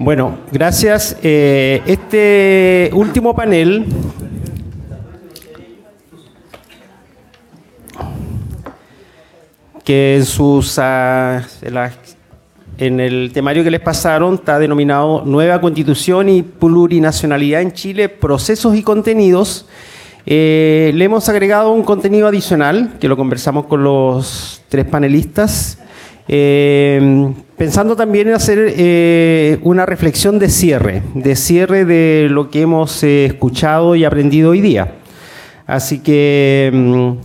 Bueno, gracias. Este último panel que en el temario que les pasaron está denominado Nueva Constitución y Plurinacionalidad en Chile, Procesos y Contenidos. Le hemos agregado un contenido adicional que lo conversamos con los tres panelistas, pensando también en hacer una reflexión de cierre de lo que hemos escuchado y aprendido hoy día. Así que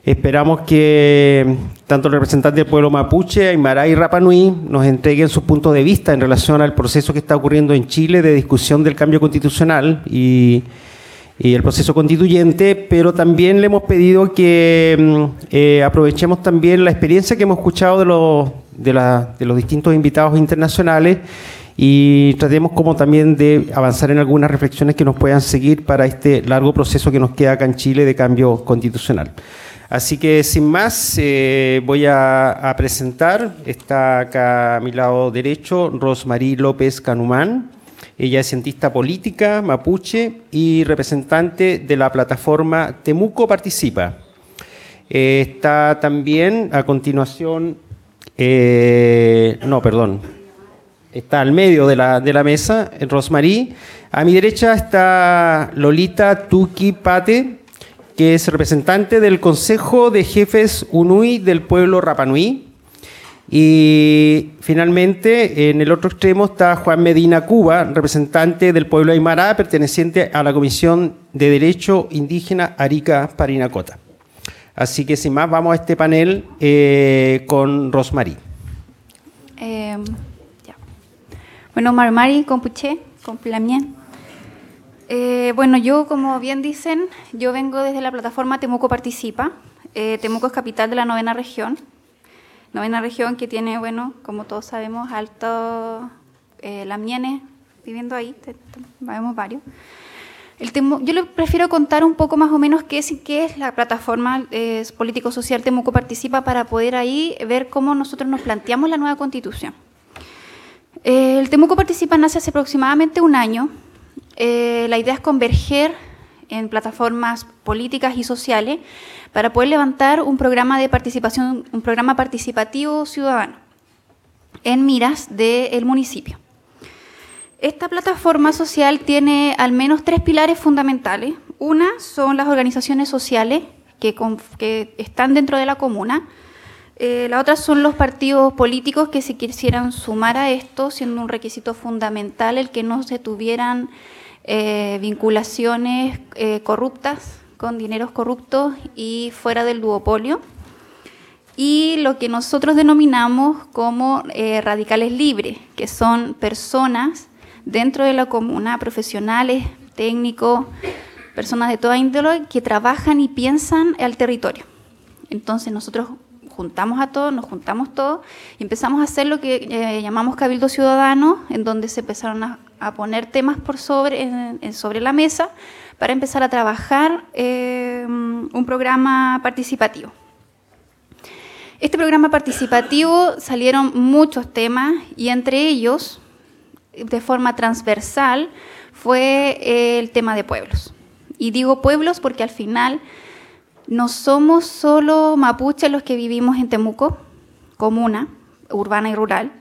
esperamos que tanto el representante del pueblo mapuche, Aymara y Rapa Nui nos entreguen sus puntos de vista en relación al proceso que está ocurriendo en Chile de discusión del cambio constitucional y el proceso constituyente, pero también le hemos pedido que aprovechemos también la experiencia que hemos escuchado de los distintos invitados internacionales y tratemos como también de avanzar en algunas reflexiones que nos puedan seguir para este largo proceso que nos queda acá en Chile de cambio constitucional. Así que sin más, voy a presentar, está acá a mi lado derecho Rosmarie López Canumán. Ella es cientista política, mapuche y representante de la plataforma Temuco Participa. Está también a continuación, está al medio de la mesa, Rosmarie. A mi derecha está Lolita Tuqui Pate, que es representante del Consejo de Jefes Unui del pueblo Rapa Nui. Y finalmente, en el otro extremo está Juan Medina Cuba, representante del pueblo Aymara, perteneciente a la Comisión de Derecho Indígena Arica Parinacota. Así que sin más, vamos a este panel con Rosmarie. Bueno, Marmari, Compuche, Complamien. Bueno, yo, como bien dicen, yo vengo desde la plataforma Temuco Participa. Temuco es capital de la novena región que tiene, bueno, como todos sabemos, altos lamienes viviendo ahí, vemos varios. Yo le prefiero contar un poco más o menos qué es la plataforma político-social Temuco Participa para poder ahí ver cómo nosotros nos planteamos la nueva constitución. El Temuco Participa nace hace aproximadamente un año. La idea es converger en plataformas políticas y sociales para poder levantar un programa de participación, un programa participativo ciudadano en miras del municipio. Esta plataforma social tiene al menos 3 pilares fundamentales. Una son las organizaciones sociales que están dentro de la comuna. La otra son los partidos políticos que se quisieran sumar a esto, siendo un requisito fundamental el que no se tuvieran vinculaciones corruptas, con dineros corruptos y fuera del duopolio. Y lo que nosotros denominamos como radicales libres, que son personas dentro de la comuna, profesionales, técnicos, personas de toda índole que trabajan y piensan al territorio. Entonces nosotros nos juntamos todos y empezamos a hacer lo que llamamos Cabildo Ciudadano, en donde se empezaron a poner temas sobre la mesa para empezar a trabajar un programa participativo. Este programa participativo salieron muchos temas y entre ellos, de forma transversal, fue el tema de pueblos. Y digo pueblos porque al final no somos solo mapuches los que vivimos en Temuco, comuna, urbana y rural,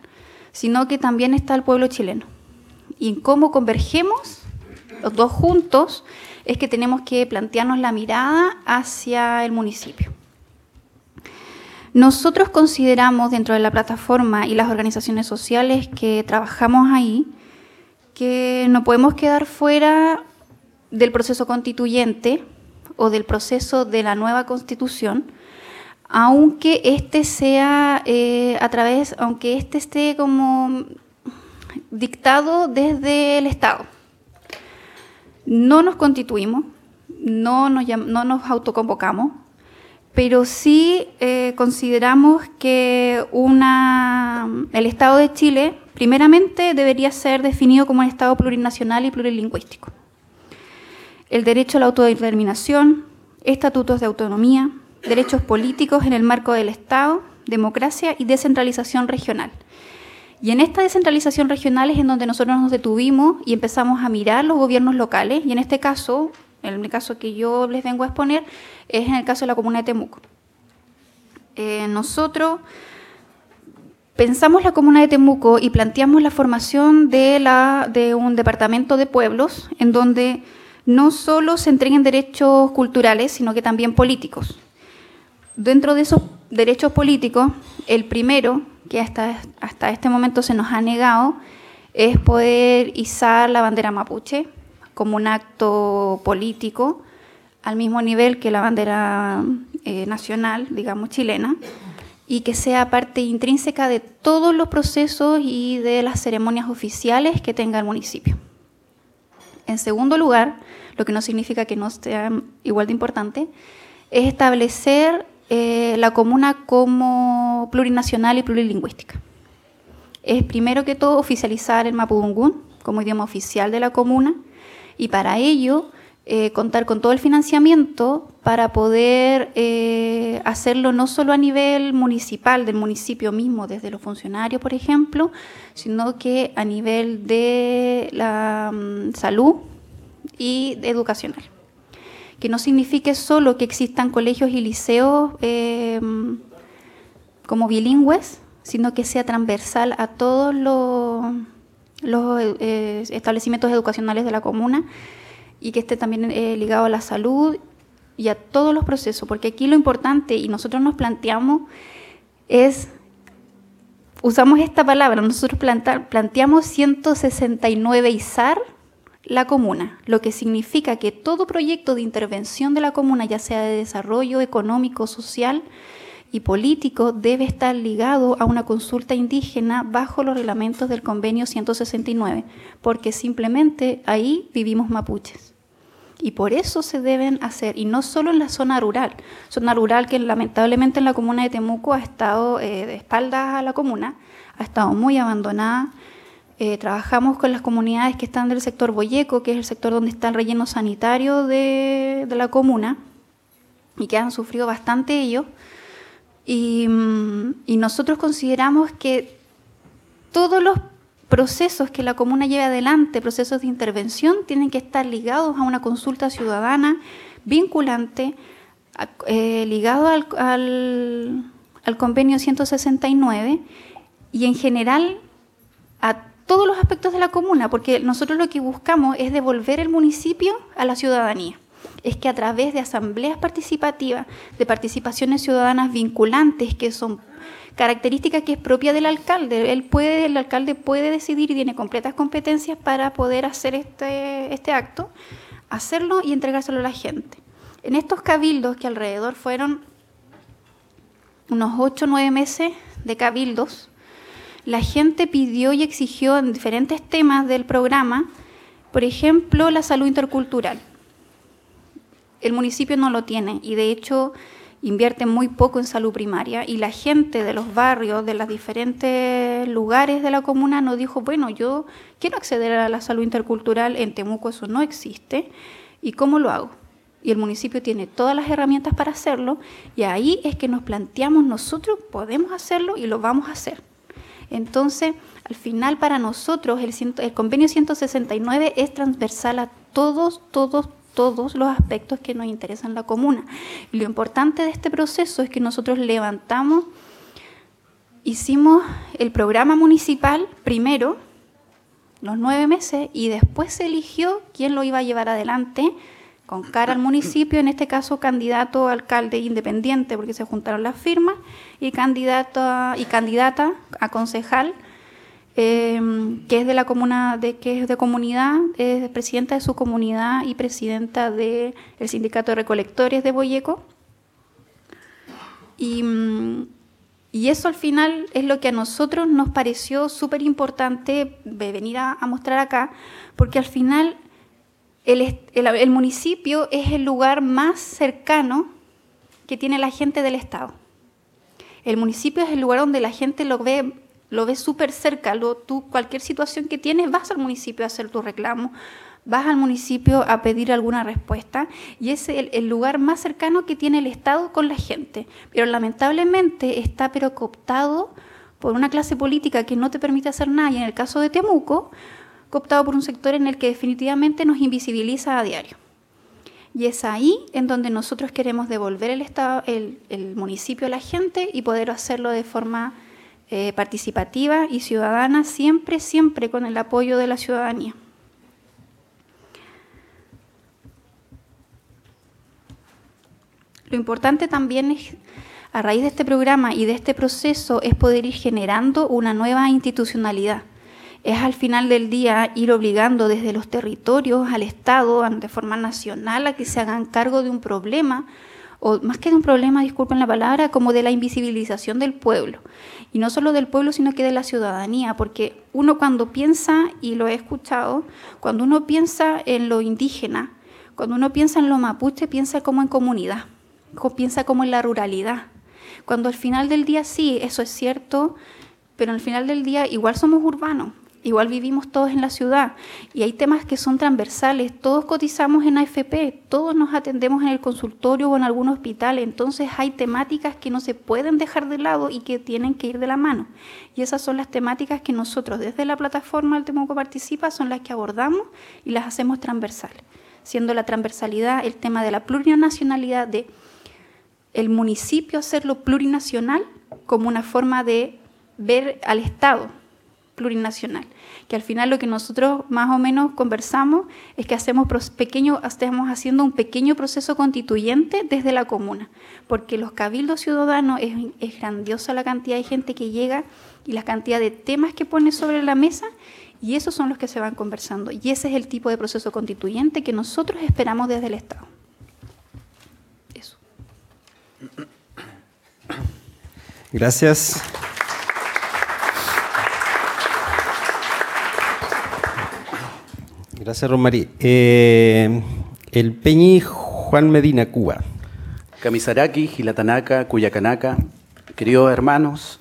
sino que también está el pueblo chileno. Y en cómo convergemos los dos juntos es que tenemos que plantearnos la mirada hacia el municipio. Nosotros consideramos dentro de la plataforma y las organizaciones sociales que trabajamos ahí que no podemos quedar fuera del proceso constituyente o del proceso de la nueva constitución, aunque este sea aunque este esté como dictado desde el Estado. No nos constituimos, no nos autoconvocamos, pero sí consideramos que el Estado de Chile, primeramente, debería ser definido como un Estado plurinacional y plurilingüístico. El derecho a la autodeterminación, estatutos de autonomía, derechos políticos en el marco del Estado, democracia y descentralización regional. Y en esta descentralización regional es en donde nosotros nos detuvimos y empezamos a mirar los gobiernos locales, y en este caso, en el caso que yo les vengo a exponer, es en el caso de la comuna de Temuco. Nosotros pensamos la comuna de Temuco y planteamos la formación de un departamento de pueblos en donde no solo se entreguen derechos culturales, sino que también políticos. Dentro de esos derechos políticos, el primero, que hasta este momento se nos ha negado, es poder izar la bandera mapuche como un acto político al mismo nivel que la bandera nacional, digamos, chilena, y que sea parte intrínseca de todos los procesos y de las ceremonias oficiales que tenga el municipio. En segundo lugar, lo que no significa que no sea igual de importante, es establecer la comuna como plurinacional y plurilingüística. Es primero que todo oficializar el mapudungún como idioma oficial de la comuna, y para ello contar con todo el financiamiento para poder hacerlo no solo a nivel municipal, del municipio mismo, desde los funcionarios, por ejemplo, sino que a nivel de la salud y educacional. Que no signifique solo que existan colegios y liceos como bilingües, sino que sea transversal a todos los establecimientos educacionales de la comuna, y que esté también ligado a la salud y a todos los procesos, porque aquí lo importante, y nosotros nos planteamos, usamos esta palabra, nosotros planteamos 169izar la comuna, lo que significa que todo proyecto de intervención de la comuna, ya sea de desarrollo económico, social y político, debe estar ligado a una consulta indígena bajo los reglamentos del convenio 169, porque simplemente ahí vivimos mapuches. Y por eso se deben hacer, y no solo en la zona rural que lamentablemente en la comuna de Temuco ha estado de espaldas a la comuna, ha estado muy abandonada. Trabajamos con las comunidades que están del sector Boyeco, que es el sector donde está el relleno sanitario de la comuna, y que han sufrido bastante ellos. Y nosotros consideramos que todos los procesos que la comuna lleve adelante, procesos de intervención, tienen que estar ligados a una consulta ciudadana vinculante, ligado al convenio 169, y en general a todos los aspectos de la comuna, porque nosotros lo que buscamos es devolver el municipio a la ciudadanía. Es que a través de asambleas participativas, de participaciones ciudadanas vinculantes, que son característica que es propia del alcalde, el alcalde puede decidir y tiene completas competencias para poder hacer este acto, hacerlo y entregárselo a la gente. En estos cabildos, que alrededor fueron unos 8 o 9 meses de cabildos, la gente pidió y exigió en diferentes temas del programa, por ejemplo, la salud intercultural. El municipio no lo tiene, y de hecho invierte muy poco en salud primaria, y la gente de los barrios, de los diferentes lugares de la comuna nos dijo, bueno, yo quiero acceder a la salud intercultural, en Temuco eso no existe, ¿y cómo lo hago? Y el municipio tiene todas las herramientas para hacerlo, y ahí es que nos planteamos, nosotros podemos hacerlo y lo vamos a hacer. Entonces, al final para nosotros el convenio 169 es transversal a todos los aspectos que nos interesan en la comuna. Y lo importante de este proceso es que nosotros hicimos el programa municipal primero, los 9 meses, y después se eligió quién lo iba a llevar adelante con cara al municipio, en este caso candidato a alcalde independiente, porque se juntaron las firmas, y candidata a concejal, que es de la comuna, que es de comunidad, es presidenta de su comunidad y presidenta del sindicato de recolectores de Boyeco. Y eso al final es lo que a nosotros nos pareció súper importante de venir a mostrar acá, porque al final el municipio es el lugar más cercano que tiene la gente del Estado. El municipio es el lugar donde la gente lo ve súper cerca. Tú, cualquier situación que tienes, vas al municipio a hacer tu reclamo, vas al municipio a pedir alguna respuesta, y es el lugar más cercano que tiene el Estado con la gente. Pero lamentablemente está cooptado por una clase política que no te permite hacer nada, y en el caso de Temuco, cooptado por un sector en el que definitivamente nos invisibiliza a diario. Y es ahí en donde nosotros queremos devolver el municipio a la gente y poder hacerlo de forma participativa y ciudadana, siempre, siempre con el apoyo de la ciudadanía. Lo importante también es, a raíz de este programa y de este proceso, es poder ir generando una nueva institucionalidad. Es al final del día ir obligando desde los territorios al Estado, de forma nacional, a que se hagan cargo de un problema, o más que de un problema, disculpen la palabra, como de la invisibilización del pueblo. Y no solo del pueblo, sino que de la ciudadanía, porque uno cuando piensa, y lo he escuchado, cuando uno piensa en lo indígena, cuando uno piensa en lo mapuche, piensa como en comunidad, piensa como en la ruralidad. Cuando al final del día sí, eso es cierto, pero al final del día igual somos urbanos. Igual vivimos todos en la ciudad y hay temas que son transversales, todos cotizamos en AFP, todos nos atendemos en el consultorio o en algún hospital, entonces hay temáticas que no se pueden dejar de lado y que tienen que ir de la mano. Y esas son las temáticas que nosotros desde la plataforma del Temuco Participa son las que abordamos y las hacemos transversales, siendo la transversalidad el tema de la plurinacionalidad, de el municipio hacerlo plurinacional como una forma de ver al Estado plurinacional, que al final lo que nosotros más o menos conversamos es que estamos haciendo un pequeño proceso constituyente desde la comuna, porque los cabildos ciudadanos es grandiosa la cantidad de gente que llega y la cantidad de temas que pone sobre la mesa, y esos son los que se van conversando, y ese es el tipo de proceso constituyente que nosotros esperamos desde el Estado. Eso. Gracias. Gracias, Rosmarie. El Peñi Juan Medina, Cuba. Kamisaraki, Gilatanaka, Cuyacanaca, queridos hermanos,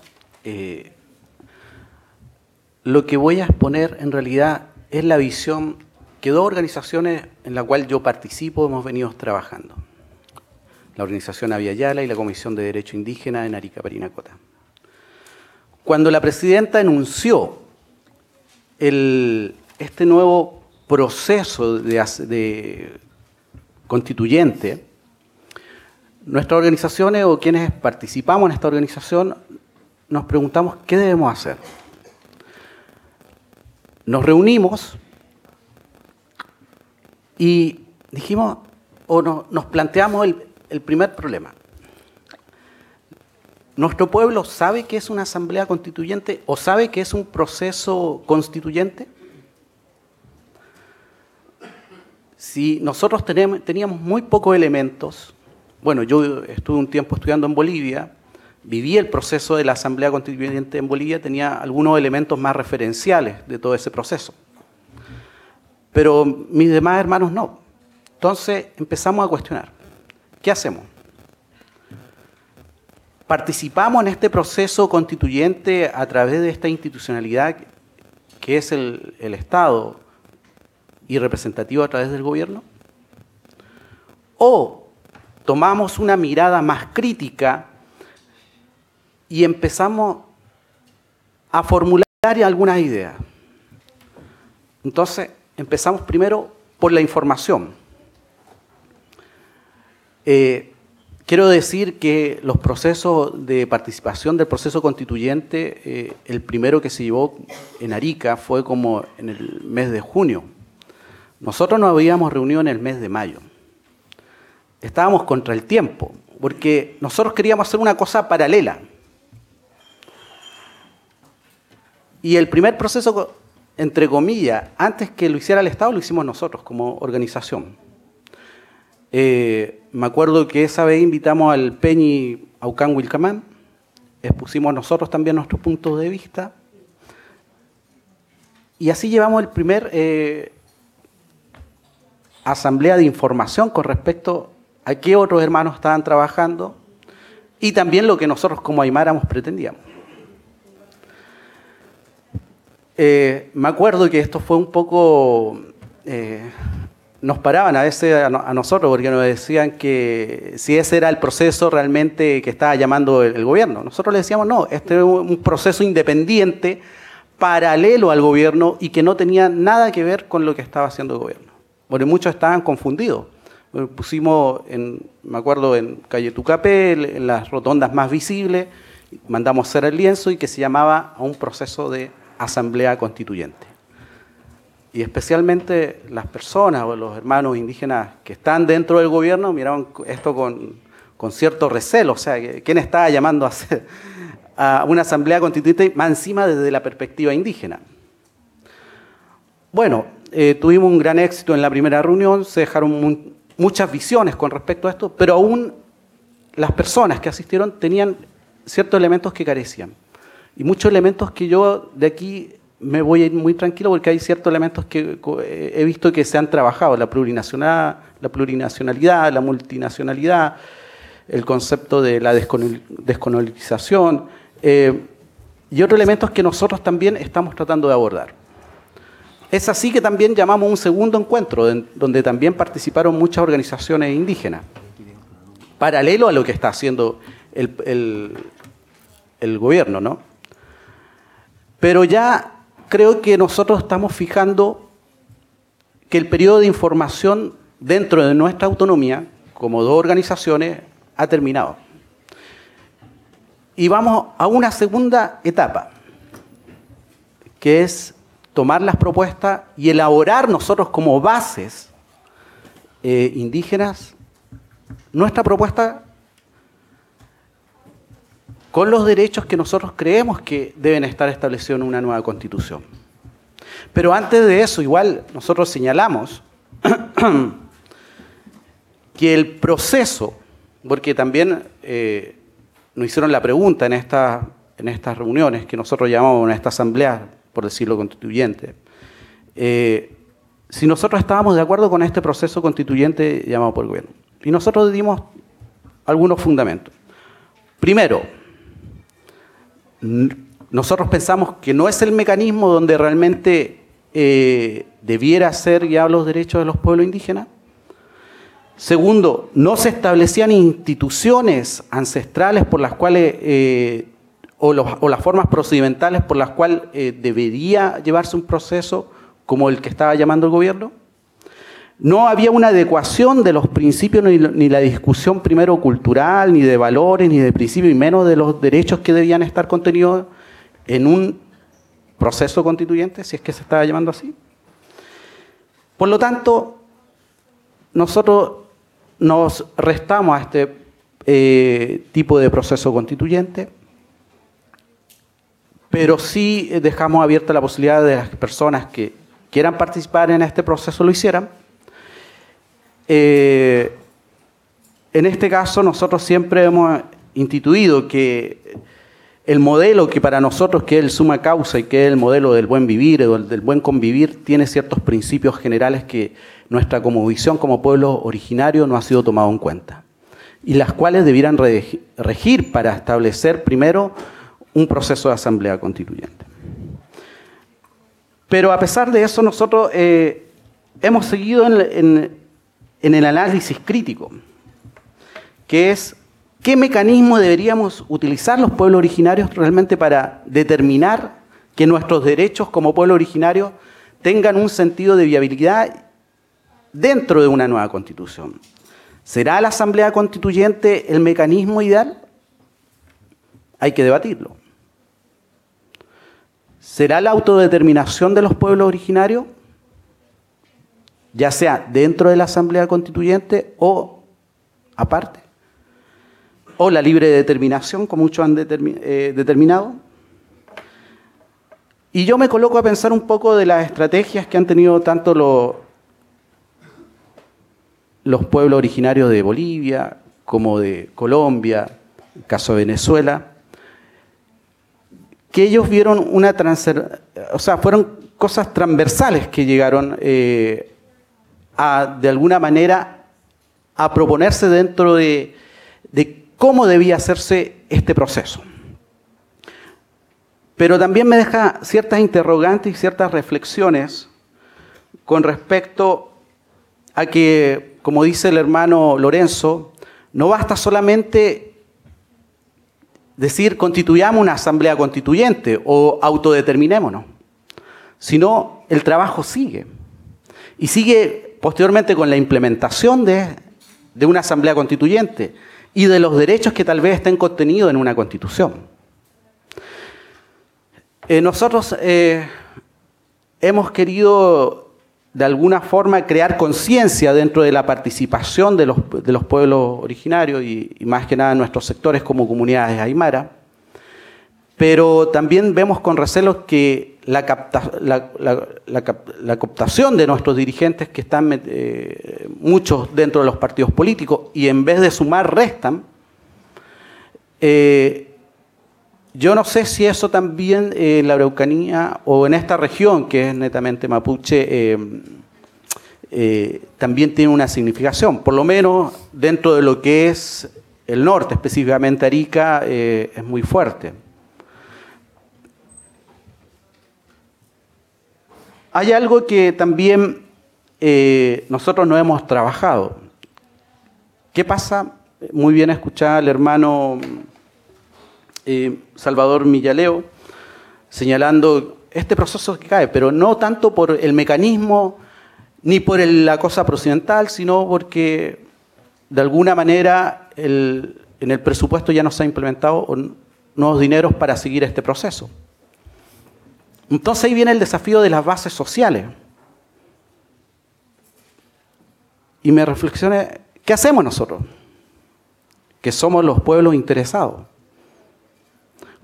lo que voy a exponer en realidad es la visión que dos organizaciones en las cuales yo participo hemos venido trabajando. La organización Aviala y la Comisión de Derecho Indígena en Arica, Parinacota. Cuando la presidenta anunció este nuevo proceso de constituyente, nuestras organizaciones o quienes participamos en esta organización nos preguntamos qué debemos hacer. Nos reunimos y dijimos, nos planteamos el primer problema. ¿Nuestro pueblo sabe que es una asamblea constituyente o sabe que es un proceso constituyente? Si nosotros teníamos muy pocos elementos, bueno, yo estuve un tiempo estudiando en Bolivia, viví el proceso de la Asamblea Constituyente en Bolivia, tenía algunos elementos más referenciales de todo ese proceso. Pero mis demás hermanos no. Entonces empezamos a cuestionar, ¿qué hacemos? ¿Participamos en este proceso constituyente a través de esta institucionalidad que es el Estado y representativo a través del gobierno? ¿O tomamos una mirada más crítica y empezamos a formular algunas ideas? Entonces, empezamos primero por la información. Quiero decir que los procesos de participación del proceso constituyente, el primero que se llevó en Arica fue como en el mes de junio. Nosotros nos habíamos reunido en el mes de mayo. Estábamos contra el tiempo, porque nosotros queríamos hacer una cosa paralela. Y el primer proceso, entre comillas, antes que lo hiciera el Estado, lo hicimos nosotros como organización. Me acuerdo que esa vez invitamos al Peñi Aucán Wilcamán, expusimos nosotros también nuestros puntos de vista, y así llevamos el primer asamblea de información con respecto a qué otros hermanos estaban trabajando y también lo que nosotros como aymáramos pretendíamos. Me acuerdo que esto fue un poco nos paraban a veces a nosotros porque nos decían que si ese era el proceso realmente que estaba llamando el gobierno. Nosotros le decíamos, no, este es un proceso independiente, paralelo al gobierno y que no tenía nada que ver con lo que estaba haciendo el gobierno. Porque muchos estaban confundidos. Pusimos, me acuerdo, en calle Tucapé, en las rotondas más visibles, mandamos hacer el lienzo y que se llamaba a un proceso de asamblea constituyente. Y especialmente las personas o los hermanos indígenas que están dentro del gobierno miraban esto con cierto recelo. O sea, ¿quién estaba llamando a una asamblea constituyente más encima desde la perspectiva indígena? Bueno, tuvimos un gran éxito en la primera reunión, se dejaron muchas visiones con respecto a esto, pero aún las personas que asistieron tenían ciertos elementos que carecían. Y muchos elementos que yo de aquí me voy a ir muy tranquilo porque hay ciertos elementos que he visto que se han trabajado, la plurinacionalidad, la multinacionalidad, el concepto de la descolonización y otros elementos que nosotros también estamos tratando de abordar. Es así que también llamamos un segundo encuentro, donde también participaron muchas organizaciones indígenas, paralelo a lo que está haciendo el gobierno, ¿no? Pero ya creo que nosotros estamos fijando que el periodo de información dentro de nuestra autonomía, como dos organizaciones, ha terminado. Y vamos a una segunda etapa, que es tomar las propuestas y elaborar nosotros como bases indígenas nuestra propuesta con los derechos que nosotros creemos que deben estar establecidos en una nueva Constitución. Pero antes de eso, igual, nosotros señalamos que el proceso, porque también nos hicieron la pregunta en estas reuniones, que nosotros llamamos en esta asamblea, por decirlo constituyente, si nosotros estábamos de acuerdo con este proceso constituyente llamado por el gobierno. Y nosotros dimos algunos fundamentos. Primero, nosotros pensamos que no es el mecanismo donde realmente debiera ser ya los derechos de los pueblos indígenas. Segundo, no se establecían instituciones ancestrales por las cuales, o las formas procedimentales por las cuales debería llevarse un proceso como el que estaba llamando el gobierno. No había una adecuación de los principios ni la discusión primero cultural, ni de valores, ni de principios, y menos de los derechos que debían estar contenidos en un proceso constituyente, si es que se estaba llamando así. Por lo tanto, nosotros nos restamos a este tipo de proceso constituyente, pero sí dejamos abierta la posibilidad de las personas que quieran participar en este proceso lo hicieran. En este caso, nosotros siempre hemos instituido que el modelo que para nosotros, que es el suma causa y que es el modelo del buen vivir o del buen convivir, tiene ciertos principios generales que nuestra cosmovisión como pueblo originario no ha sido tomado en cuenta, y las cuales debieran regir para establecer primero un proceso de asamblea constituyente. Pero a pesar de eso, nosotros hemos seguido en el análisis crítico, que es qué mecanismo deberíamos utilizar los pueblos originarios realmente para determinar que nuestros derechos como pueblo originario tengan un sentido de viabilidad dentro de una nueva Constitución. ¿Será la Asamblea Constituyente el mecanismo ideal? Hay que debatirlo. ¿Será la autodeterminación de los pueblos originarios, ya sea dentro de la Asamblea Constituyente o aparte? ¿O la libre determinación, como muchos han determinado? Y yo me coloco a pensar un poco de las estrategias que han tenido tanto los pueblos originarios de Bolivia como de Colombia, el caso de Venezuela, que ellos vieron fueron cosas transversales que llegaron de alguna manera a proponerse dentro de cómo debía hacerse este proceso. Pero también me deja ciertas interrogantes y ciertas reflexiones con respecto a que, como dice el hermano Lorenzo, no basta solamente decir constituyamos una asamblea constituyente o autodeterminémonos, sino el trabajo sigue. Y sigue posteriormente con la implementación de una asamblea constituyente y de los derechos que tal vez estén contenidos en una constitución. Nosotros hemos querido de alguna forma crear conciencia dentro de la participación de los pueblos originarios y más que nada en nuestros sectores como comunidades aymara, pero también vemos con recelos que la cooptación de nuestros dirigentes, que están muchos dentro de los partidos políticos y en vez de sumar restan, yo no sé si eso también en la Araucanía o en esta región que es netamente mapuche también tiene una significación, por lo menos dentro de lo que es el norte, específicamente Arica, es muy fuerte. Hay algo que también nosotros no hemos trabajado. ¿Qué pasa? Muy bien escuchaba al hermano Salvador Millaleo señalando este proceso que cae, pero no tanto por el mecanismo ni por la cosa procedimental, sino porque de alguna manera en el presupuesto ya no se ha implementado nuevos dineros para seguir este proceso. Entonces ahí viene el desafío de las bases sociales. Y me reflexioné, ¿qué hacemos nosotros? Que somos los pueblos interesados.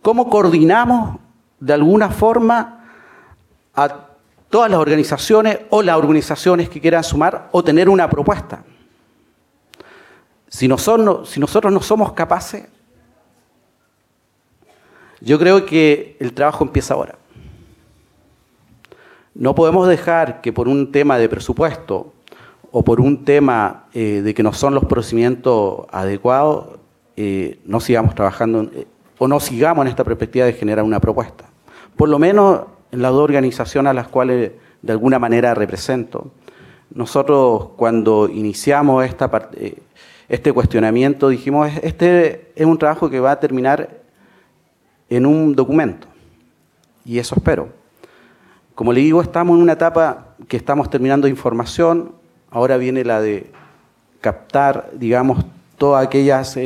¿Cómo coordinamos de alguna forma a todas las organizaciones o las organizaciones que quieran sumar o tener una propuesta? Si nosotros no somos capaces, yo creo que el trabajo empieza ahora. No podemos dejar que por un tema de presupuesto o por un tema de que no son los procedimientos adecuados, no sigamos trabajando o no sigamos en esta perspectiva de generar una propuesta. Por lo menos en las dos organizaciones a las cuales de alguna manera represento. Nosotros cuando iniciamos este cuestionamiento dijimos, este es un trabajo que va a terminar en un documento. Y eso espero. Como le digo, estamos en una etapa que estamos terminando información, ahora viene la de captar, digamos, todas aquellas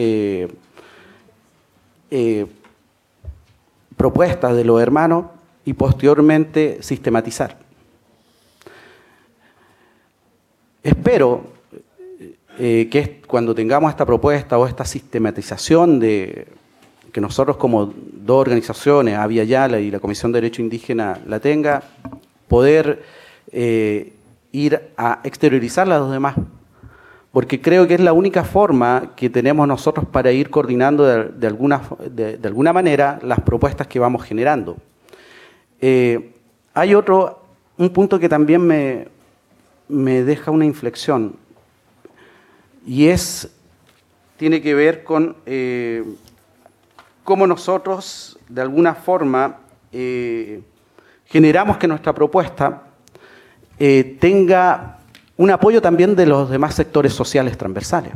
propuestas de los hermanos y posteriormente sistematizar. Espero que cuando tengamos esta propuesta o esta sistematización que nosotros como dos organizaciones, Avia Yala y la Comisión de Derecho Indígena la tenga, poder ir a exteriorizarla a los demás, porque creo que es la única forma que tenemos nosotros para ir coordinando de alguna manera las propuestas que vamos generando. Hay un punto que también me deja una inflexión, y tiene que ver con cómo nosotros, de alguna forma, generamos que nuestra propuesta tenga un apoyo también de los demás sectores sociales transversales.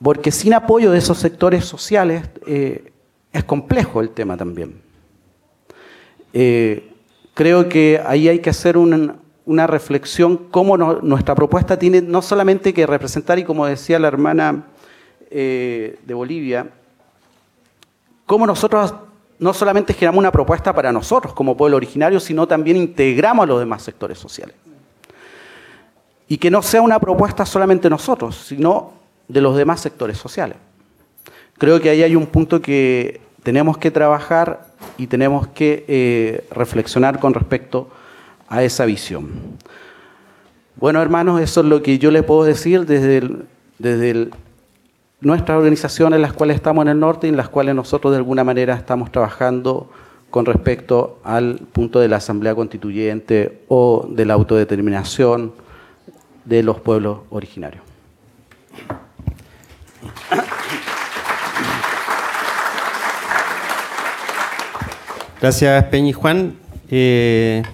Porque sin apoyo de esos sectores sociales es complejo el tema también. Creo que ahí hay que hacer una reflexión cómo nuestra propuesta tiene no solamente que representar, y como decía la hermana de Bolivia, cómo nosotros no solamente generamos una propuesta para nosotros como pueblo originario, sino también integramos a los demás sectores sociales. Y que no sea una propuesta solamente de nosotros, sino de los demás sectores sociales. Creo que ahí hay un punto que tenemos que trabajar y tenemos que reflexionar con respecto a esa visión. Bueno, hermanos, eso es lo que yo les puedo decir desde nuestras organizaciones en las cuales estamos en el norte y en las cuales nosotros de alguna manera estamos trabajando con respecto al punto de la Asamblea Constituyente o de la autodeterminación de los pueblos originarios. Gracias, Peña y Juan.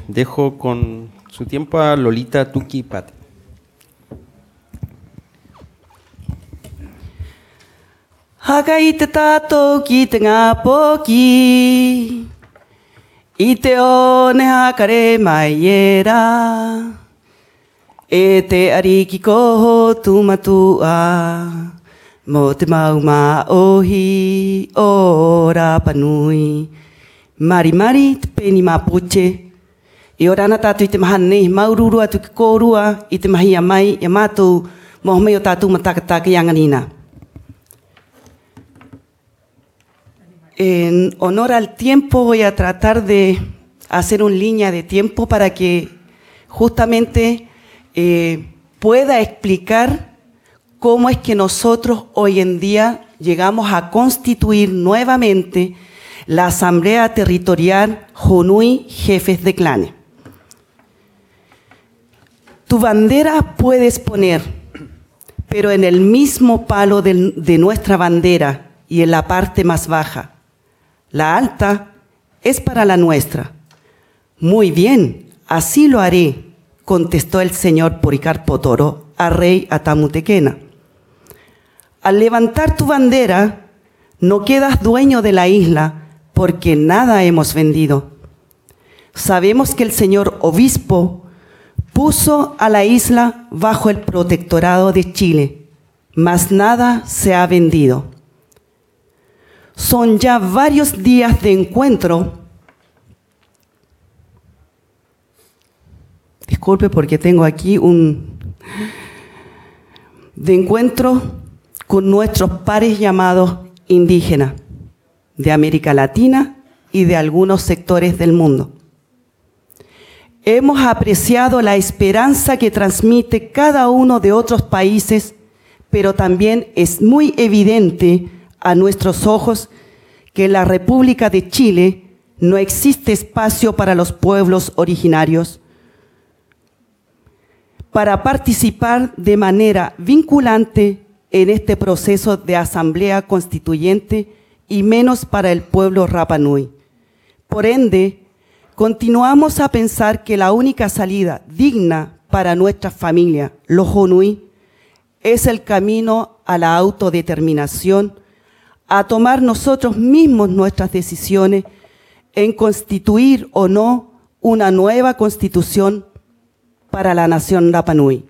Dejo con su tiempo a Lolita Tuki Pati. Hakai te tātou ki te ngā poki, i te one hakare mai e rā, e te ariki koho tumatua, mo te mauma ohi o Rapanui. Mari mari te peni Mapuche, i ora ana tātou i te mahane, maururu atu ki kōrua, i te mahia mai, e mātou mohomei o tātou matakataka i anganina. En honor al tiempo voy a tratar de hacer una línea de tiempo para que justamente pueda explicar cómo es que nosotros hoy en día llegamos a constituir nuevamente la Asamblea Territorial Jonui Jefes de Clanes. Tu bandera puedes poner, pero en el mismo palo de nuestra bandera y en la parte más baja. La alta es para la nuestra. Muy bien, así lo haré, contestó el señor Policarpo Toro a rey Atamutequena. Al levantar tu bandera, no quedas dueño de la isla, porque nada hemos vendido. Sabemos que el señor obispo puso a la isla bajo el protectorado de Chile, mas nada se ha vendido. Son ya varios días de encuentro. Disculpe porque tengo aquí de encuentro con nuestros pares llamados indígenas de América Latina y de algunos sectores del mundo. Hemos apreciado la esperanza que transmite cada uno de otros países, pero también es muy evidente a nuestros ojos que en la República de Chile no existe espacio para los pueblos originarios para participar de manera vinculante en este proceso de asamblea constituyente y menos para el pueblo Rapanui. Por ende, continuamos a pensar que la única salida digna para nuestra familia, los Jonui, es el camino a la autodeterminación, a tomar nosotros mismos nuestras decisiones en constituir o no una nueva constitución para la nación Rapanui.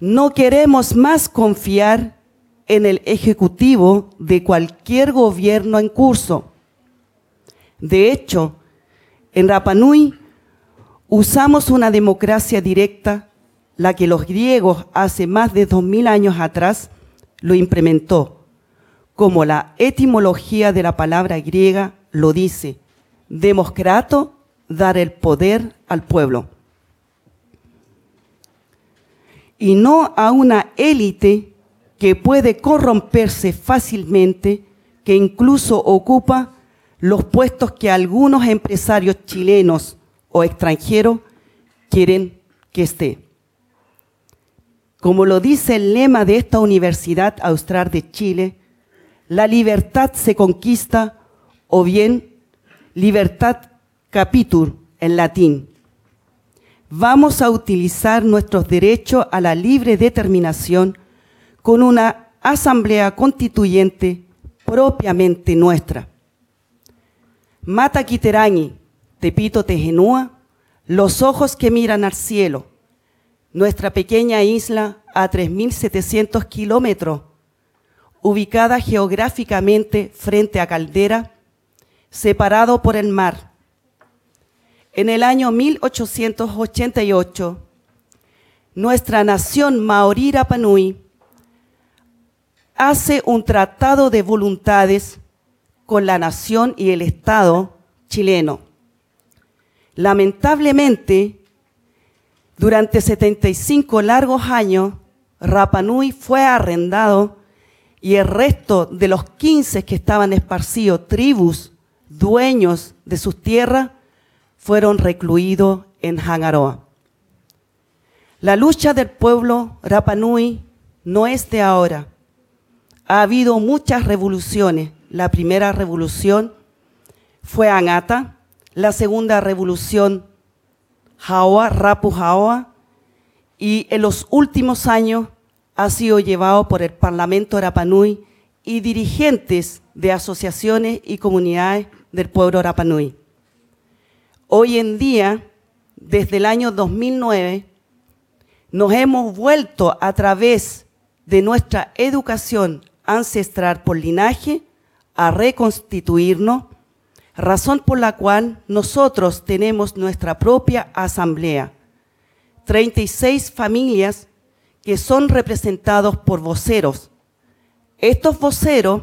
No queremos más confiar en el ejecutivo de cualquier gobierno en curso. De hecho, en Rapanui usamos una democracia directa, la que los griegos hace más de 2000 años atrás lo implementó. Como la etimología de la palabra griega lo dice, demoskrato, dar el poder al pueblo. Y no a una élite que puede corromperse fácilmente, que incluso ocupa los puestos que algunos empresarios chilenos o extranjeros quieren que esté. Como lo dice el lema de esta Universidad Austral de Chile, la libertad se conquista, o bien libertad capitur en latín. Vamos a utilizar nuestros derechos a la libre determinación con una asamblea constituyente propiamente nuestra. Mata Quiterañi, Tepito Tejenúa, los ojos que miran al cielo, nuestra pequeña isla a 3.700 kilómetros, ubicada geográficamente frente a Caldera, separado por el mar. En el año 1888, nuestra nación maorí Rapanui hace un tratado de voluntades con la nación y el Estado chileno. Lamentablemente, durante 75 largos años, Rapanui fue arrendado y el resto de los 15 que estaban esparcidos, tribus, dueños de sus tierras, fueron recluidos en Hangaroa. La lucha del pueblo Rapanui no es de ahora. Ha habido muchas revoluciones. La primera revolución fue Angata, la segunda revolución Jaoa, Rapu Jaoa, y en los últimos años ha sido llevado por el Parlamento Rapa Nui y dirigentes de asociaciones y comunidades del pueblo Rapa Nui. Hoy en día, desde el año 2009, nos hemos vuelto a través de nuestra educación ancestral por linaje a reconstituirnos, razón por la cual nosotros tenemos nuestra propia asamblea, 36 familias que son representados por voceros. Estos voceros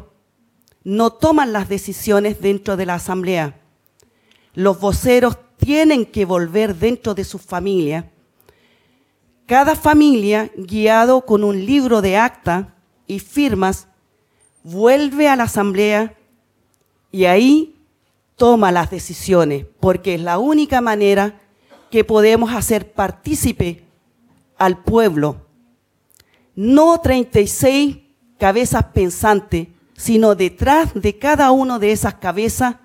no toman las decisiones dentro de la asamblea. Los voceros tienen que volver dentro de sus familias. Cada familia, guiado con un libro de acta y firmas, vuelve a la asamblea y ahí toma las decisiones, porque es la única manera que podemos hacer partícipe al pueblo. No 36 cabezas pensantes, sino detrás de cada una de esas cabezas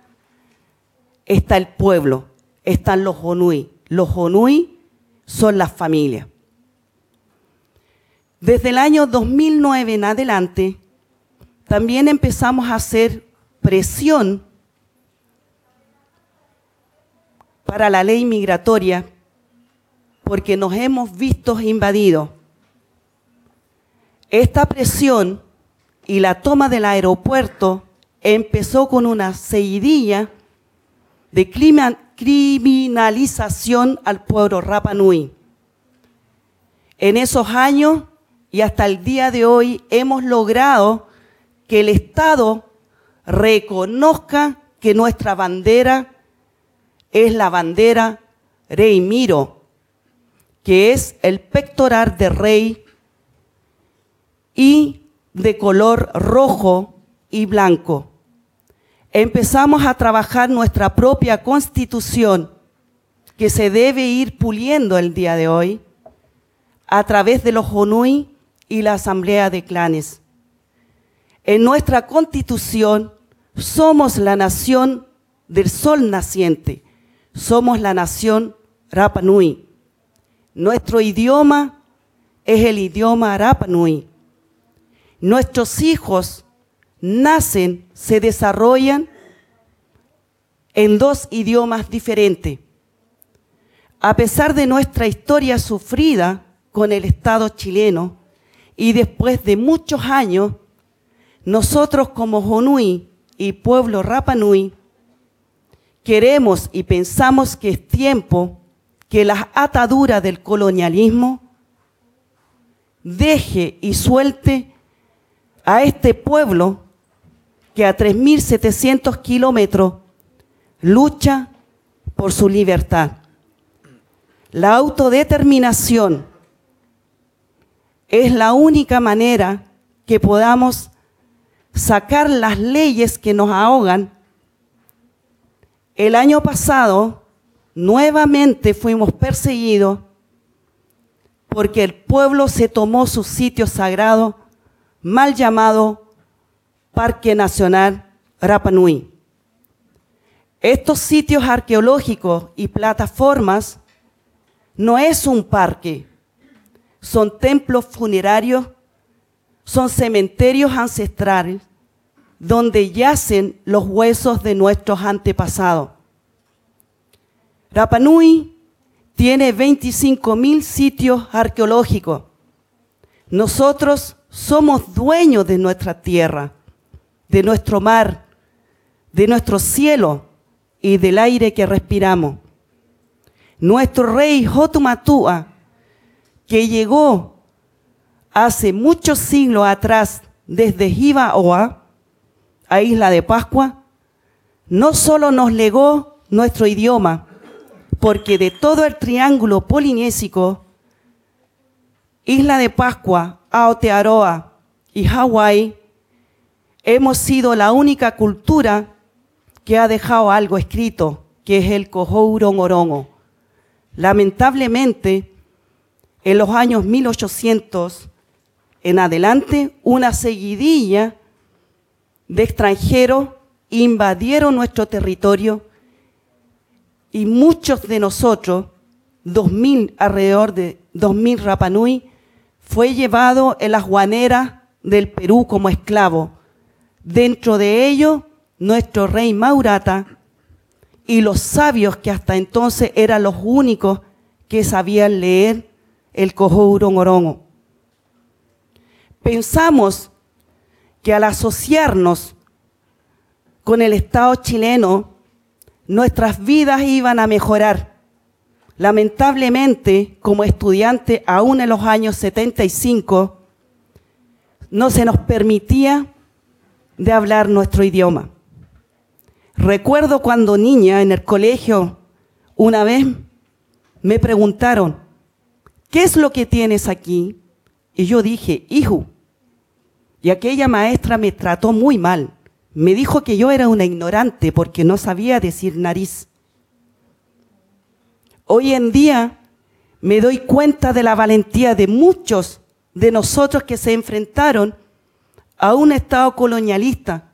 está el pueblo, están los Honui. Los Honui son las familias. Desde el año 2009 en adelante, también empezamos a hacer presión para la ley migratoria, porque nos hemos visto invadidos. Esta presión y la toma del aeropuerto empezó con una seguidilla de criminalización al pueblo Rapa Nui. En esos años y hasta el día de hoy hemos logrado que el Estado reconozca que nuestra bandera es la bandera Rey Miro, que es el pectoral de rey y de color rojo y blanco. Empezamos a trabajar nuestra propia constitución, que se debe ir puliendo el día de hoy, a través de los Honui y la Asamblea de Clanes. En nuestra constitución somos la nación del sol naciente, somos la nación Rapa Nui. Nuestro idioma es el idioma Rapa Nui. Nuestros hijos nacen, se desarrollan en 2 idiomas diferentes. A pesar de nuestra historia sufrida con el Estado chileno y después de muchos años, nosotros como Honui y pueblo Rapa Nui queremos y pensamos que es tiempo que las ataduras del colonialismo deje y suelte a este pueblo que a 3.700 kilómetros lucha por su libertad. La autodeterminación es la única manera que podamos sacar las leyes que nos ahogan. El año pasado nuevamente fuimos perseguidos porque el pueblo se tomó su sitio sagrado, mal llamado Parque Nacional Rapa Nui. Estos sitios arqueológicos y plataformas no es un parque, son templos funerarios, son cementerios ancestrales donde yacen los huesos de nuestros antepasados. Rapa Nui tiene 25.000 sitios arqueológicos. Nosotros somos dueños de nuestra tierra, de nuestro mar, de nuestro cielo y del aire que respiramos. Nuestro rey Hotumatua, que llegó hace muchos siglos atrás desde Hiva-Oa a Isla de Pascua, no solo nos legó nuestro idioma, porque de todo el triángulo polinésico, Isla de Pascua, Aotearoa y Hawái, hemos sido la única cultura que ha dejado algo escrito, que es el Cohourong-Orongo. Lamentablemente, en los años 1800 en adelante, una seguidilla de extranjeros invadieron nuestro territorio y muchos de nosotros alrededor de 2000 Rapanui, fue llevado en las guaneras del Perú como esclavo. Dentro de ello, nuestro rey Maurata y los sabios que hasta entonces eran los únicos que sabían leer el Cojourong-Orongo. Pensamos que al asociarnos con el Estado chileno, nuestras vidas iban a mejorar. Lamentablemente, como estudiante, aún en los años 75, no se nos permitía de hablar nuestro idioma. Recuerdo cuando niña en el colegio, una vez me preguntaron, ¿qué es lo que tienes aquí? Y yo dije, hijo. Y aquella maestra me trató muy mal. Me dijo que yo era una ignorante porque no sabía decir nariz. Hoy en día me doy cuenta de la valentía de muchos de nosotros que se enfrentaron a un Estado colonialista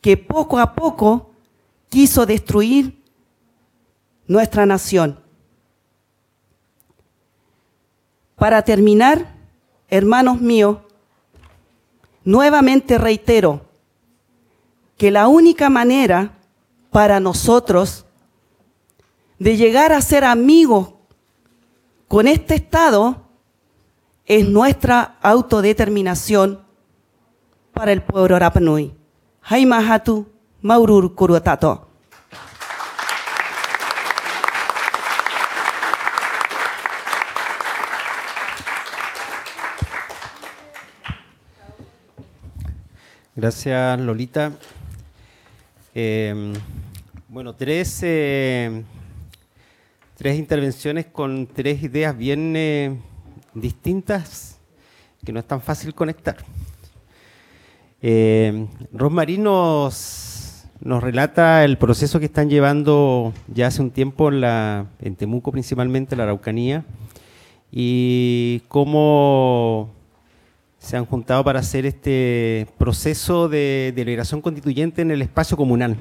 que poco a poco quiso destruir nuestra nación. Para terminar, hermanos míos, nuevamente reitero que la única manera para nosotros de llegar a ser amigos con este Estado es nuestra autodeterminación para el pueblo Rapa Nui. Haimahatu Maurur Kuruatato. Gracias, Lolita. Bueno, tres intervenciones con tres ideas bien distintas que no es tan fácil conectar. Rosmarie nos relata el proceso que están llevando ya hace un tiempo en Temuco, principalmente, la Araucanía, y cómo se han juntado para hacer este proceso de deliberación constituyente en el espacio comunal.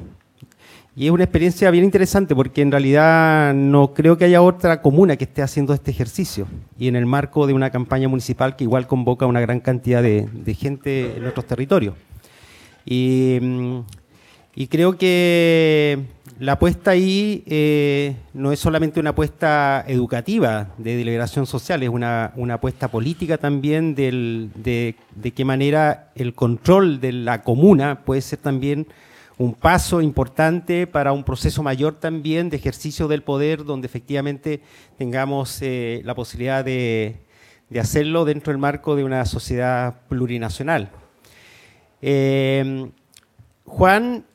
Y es una experiencia bien interesante porque en realidad no creo que haya otra comuna que esté haciendo este ejercicio y en el marco de una campaña municipal que igual convoca a una gran cantidad de gente en nuestros territorios. Y creo que la apuesta ahí no es solamente una apuesta educativa de deliberación social, es una apuesta política también de qué manera el control de la comuna puede ser también un paso importante para un proceso mayor también de ejercicio del poder, donde efectivamente tengamos la posibilidad de hacerlo dentro del marco de una sociedad plurinacional. Juan,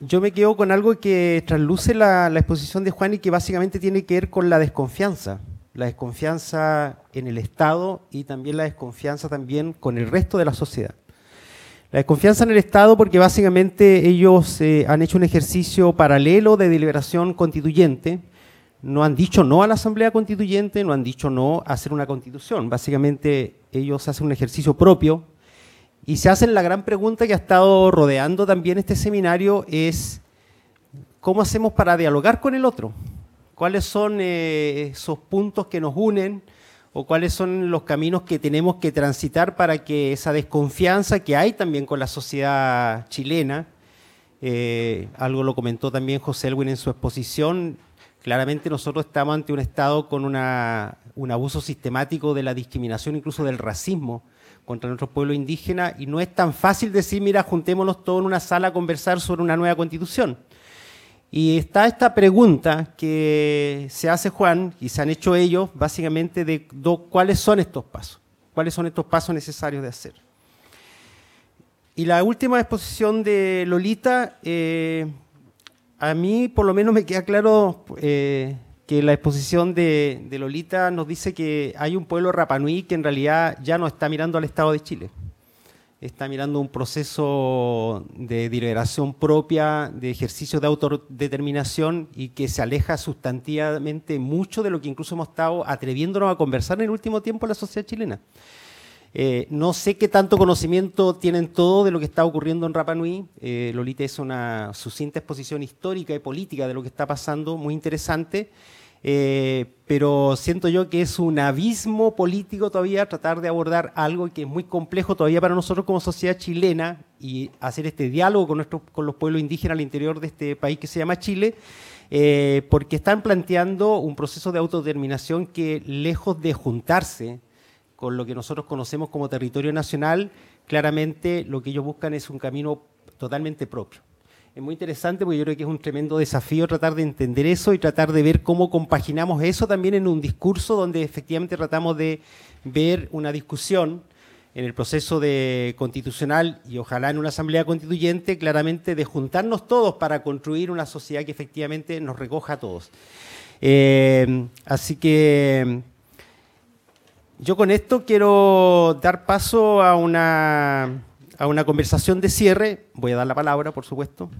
yo me quedo con algo que trasluce la exposición de Juan y que básicamente tiene que ver con la desconfianza en el Estado y también la desconfianza también con el resto de la sociedad. La desconfianza en el Estado porque básicamente ellos han hecho un ejercicio paralelo de deliberación constituyente, no han dicho no a la Asamblea Constituyente, no han dicho no a hacer una constitución, básicamente ellos hacen un ejercicio propio y se hacen la gran pregunta que ha estado rodeando también este seminario es ¿cómo hacemos para dialogar con el otro? ¿Cuáles son esos puntos que nos unen? ¿O cuáles son los caminos que tenemos que transitar para que esa desconfianza que hay también con la sociedad chilena, algo lo comentó también José Elwin en su exposición, claramente nosotros estamos ante un Estado con un abuso sistemático de la discriminación, incluso del racismo contra nuestro pueblo indígena, y no es tan fácil decir, mira, juntémonos todos en una sala a conversar sobre una nueva constitución. Y está esta pregunta que se hace Juan, y se han hecho ellos, básicamente de cuáles son estos pasos necesarios de hacer. Y la última exposición de Lolita, a mí por lo menos me queda claro que la exposición de Lolita nos dice que hay un pueblo Rapa Nui que en realidad ya no está mirando al Estado de Chile. Está mirando un proceso de deliberación propia, de ejercicio de autodeterminación y que se aleja sustantivamente mucho de lo que incluso hemos estado atreviéndonos a conversar en el último tiempo en la sociedad chilena. No sé qué tanto conocimiento tienen todos de lo que está ocurriendo en Rapa Nui. Lolita hizo una sucinta exposición histórica y política de lo que está pasando, muy interesante, pero siento yo que es un abismo político todavía tratar de abordar algo que es muy complejo todavía para nosotros como sociedad chilena y hacer este diálogo con los pueblos indígenas al interior de este país que se llama Chile, porque están planteando un proceso de autodeterminación que, lejos de juntarse con lo que nosotros conocemos como territorio nacional, claramente lo que ellos buscan es un camino totalmente propio. Es muy interesante porque yo creo que es un tremendo desafío tratar de entender eso y tratar de ver cómo compaginamos eso también en un discurso donde efectivamente tratamos de ver una discusión en el proceso constitucional y ojalá en una asamblea constituyente, claramente de juntarnos todos para construir una sociedad que efectivamente nos recoja a todos. Así que yo con esto quiero dar paso a una conversación de cierre. Voy a dar la palabra, por supuesto.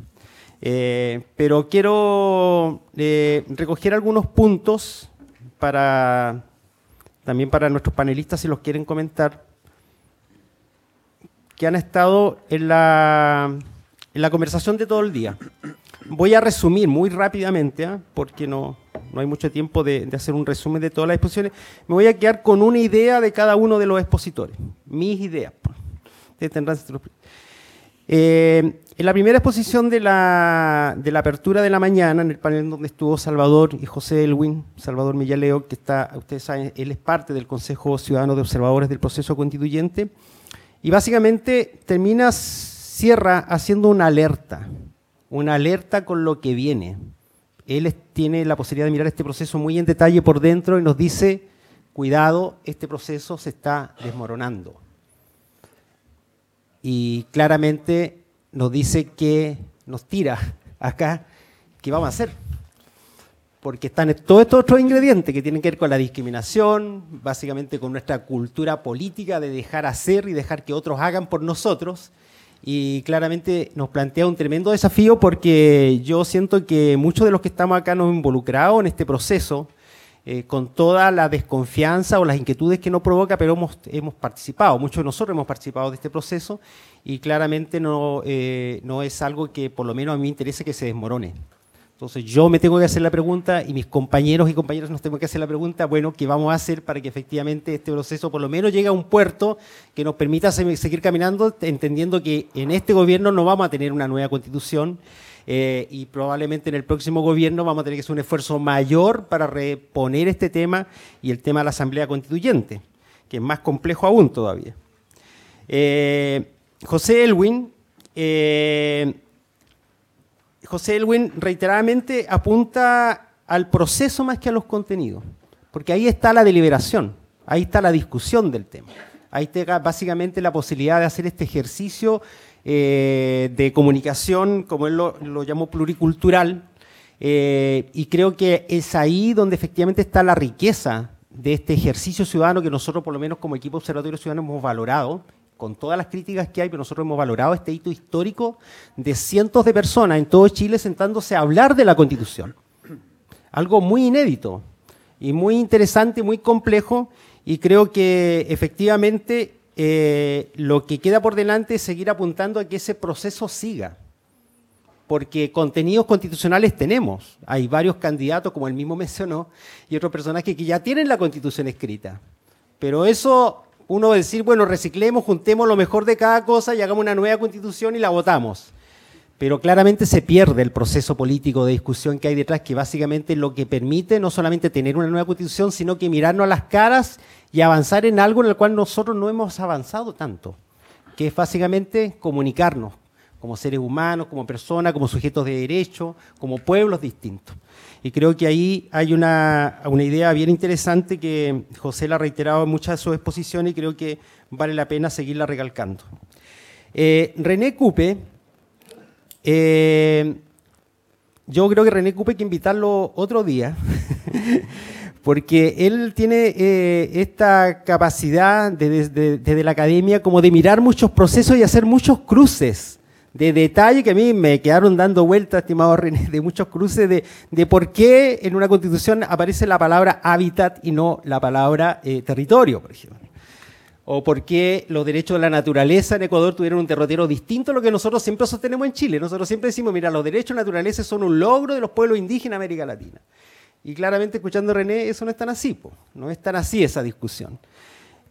Pero quiero recoger algunos puntos también para nuestros panelistas, si los quieren comentar, que han estado en la conversación de todo el día. Voy a resumir muy rápidamente, porque no hay mucho tiempo de hacer un resumen de todas las exposiciones. Me voy a quedar con una idea de cada uno de los expositores, mis ideas. Ustedes tendrán... En la primera exposición de la apertura de la mañana, en el panel donde estuvo Salvador y José Elwin, Salvador Millaleo, que está, ustedes saben, él es parte del Consejo Ciudadano de Observadores del Proceso Constituyente, y básicamente cierra haciendo una alerta con lo que viene. Él tiene la posibilidad de mirar este proceso muy en detalle por dentro y nos dice, cuidado, este proceso se está desmoronando. Y claramente nos dice que nos tira acá, ¿qué vamos a hacer? Porque están todos estos otros ingredientes que tienen que ver con la discriminación, básicamente con nuestra cultura política de dejar hacer y dejar que otros hagan por nosotros. Y claramente nos plantea un tremendo desafío porque yo siento que muchos de los que estamos acá nos hemos involucrado en este proceso con toda la desconfianza o las inquietudes que nos provoca, pero hemos participado, muchos de nosotros hemos participado de este proceso y claramente no es algo que por lo menos a mí me interesa que se desmorone. Entonces yo me tengo que hacer la pregunta y mis compañeros y compañeras nos tenemos que hacer la pregunta, bueno, ¿qué vamos a hacer para que efectivamente este proceso por lo menos llegue a un puerto que nos permita seguir caminando, entendiendo que en este gobierno no vamos a tener una nueva constitución y probablemente en el próximo gobierno vamos a tener que hacer un esfuerzo mayor para reponer este tema y el tema de la Asamblea Constituyente, que es más complejo aún todavía. José Elwin reiteradamente apunta al proceso más que a los contenidos, porque ahí está la deliberación, ahí está la discusión del tema, ahí está básicamente la posibilidad de hacer este ejercicio de comunicación, como él lo llamó pluricultural, y creo que es ahí donde efectivamente está la riqueza de este ejercicio ciudadano que nosotros, por lo menos como equipo Observatorio Ciudadano, hemos valorado, con todas las críticas que hay, pero nosotros hemos valorado este hito histórico de cientos de personas en todo Chile sentándose a hablar de la Constitución. Algo muy inédito y muy interesante, muy complejo, y creo que efectivamente lo que queda por delante es seguir apuntando a que ese proceso siga, porque contenidos constitucionales tenemos. Hay varios candidatos, como él mismo mencionó, y otros personajes que ya tienen la Constitución escrita, pero eso... Uno va a decir, bueno, reciclemos, juntemos lo mejor de cada cosa y hagamos una nueva constitución y la votamos. Pero claramente se pierde el proceso político de discusión que hay detrás, que básicamente lo que permite no solamente tener una nueva constitución, sino que mirarnos a las caras y avanzar en algo en el cual nosotros no hemos avanzado tanto, que es básicamente comunicarnos como seres humanos, como personas, como sujetos de derecho, como pueblos distintos. Y creo que ahí hay una idea bien interesante que José la ha reiterado en muchas de sus exposiciones y creo que vale la pena seguirla recalcando. René Cupe, yo creo que René Cupe hay que invitarlo otro día, porque él tiene esta capacidad desde la academia como de mirar muchos procesos y hacer muchos cruces de detalle que a mí me quedaron dando vueltas, estimado René, de muchos cruces de por qué en una constitución aparece la palabra hábitat y no la palabra territorio, por ejemplo. o por qué los derechos de la naturaleza en Ecuador tuvieron un derrotero distinto a lo que nosotros siempre sostenemos en Chile. Nosotros siempre decimos, mira, los derechos de la naturaleza son un logro de los pueblos indígenas de América Latina. Y claramente, escuchando a René, eso no es tan así, po. No es tan así esa discusión.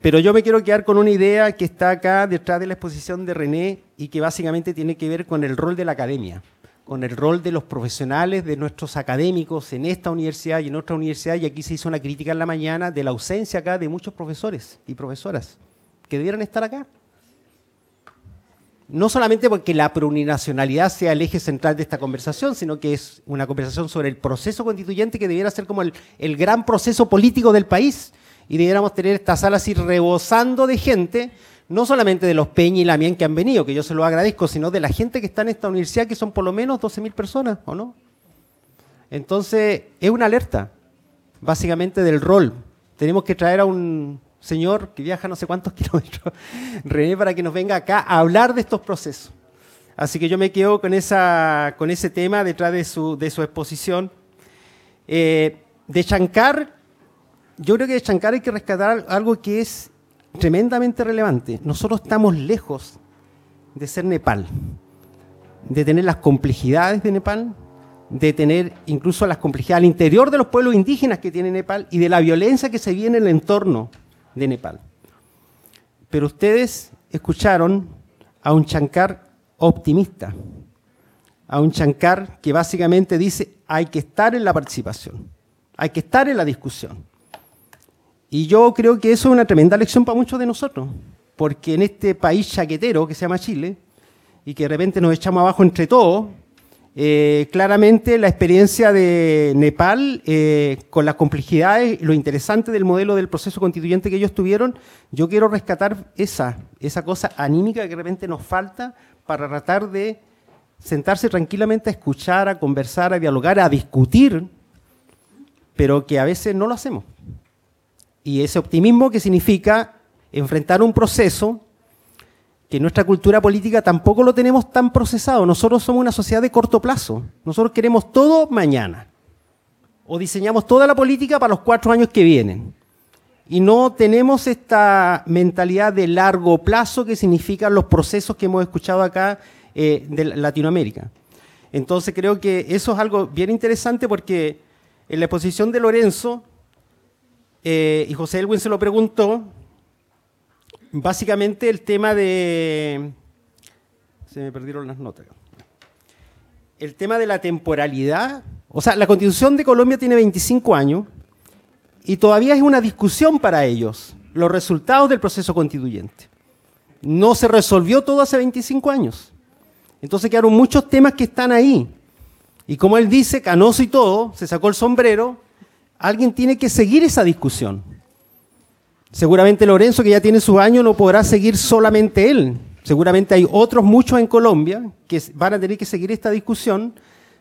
Pero yo me quiero quedar con una idea que está acá detrás de la exposición de René y que básicamente tiene que ver con el rol de la academia, con el rol de los profesionales, de nuestros académicos en esta universidad y en otra universidad, y aquí se hizo una crítica en la mañana de la ausencia acá de muchos profesores y profesoras que debieran estar acá. No solamente porque la plurinacionalidad sea el eje central de esta conversación, sino que es una conversación sobre el proceso constituyente que debiera ser como el gran proceso político del país, y debiéramos tener esta sala así rebosando de gente, no solamente de los Peña y Lamien que han venido, que yo se lo agradezco, sino de la gente que está en esta universidad, que son por lo menos 12.000 personas, ¿o no? Entonces, es una alerta, básicamente, del rol. Tenemos que traer a un señor que viaja no sé cuántos kilómetros, René, para que nos venga acá a hablar de estos procesos. Así que yo me quedo con ese tema detrás de su exposición. De Shankar, yo creo que de Shankar hay que rescatar algo que es tremendamente relevante. Nosotros estamos lejos de ser Nepal, de tener las complejidades de Nepal, de tener incluso las complejidades al interior de los pueblos indígenas que tiene Nepal y de la violencia que se viene en el entorno de Nepal. Pero ustedes escucharon a un Shankar optimista, a un Shankar que básicamente dice hay que estar en la participación, hay que estar en la discusión. Y yo creo que eso es una tremenda lección para muchos de nosotros, porque en este país chaquetero que se llama Chile, y que de repente nos echamos abajo entre todos, claramente la experiencia de Nepal, con las complejidades, lo interesante del modelo del proceso constituyente que ellos tuvieron, yo quiero rescatar esa cosa anímica que de repente nos falta para tratar de sentarse tranquilamente a escuchar, a conversar, a dialogar, a discutir, pero que a veces no lo hacemos. Y ese optimismo que significa enfrentar un proceso que en nuestra cultura política tampoco lo tenemos tan procesado. Nosotros somos una sociedad de corto plazo. Nosotros queremos todo mañana. O diseñamos toda la política para los 4 años que vienen. Y no tenemos esta mentalidad de largo plazo que significan los procesos que hemos escuchado acá de Latinoamérica. Entonces creo que eso es algo bien interesante porque en la exposición de Lorenzo, y José Elwin se lo preguntó, básicamente el tema de... Se me perdieron las notas. El tema de la temporalidad. O sea, la Constitución de Colombia tiene 25 años y todavía es una discusión para ellos los resultados del proceso constituyente. No se resolvió todo hace 25 años. Entonces quedaron muchos temas que están ahí. Y como él dice, canoso y todo, se sacó el sombrero, alguien tiene que seguir esa discusión. Seguramente Lorenzo, que ya tiene sus años, no podrá seguir solamente él. Seguramente hay otros muchos en Colombia que van a tener que seguir esta discusión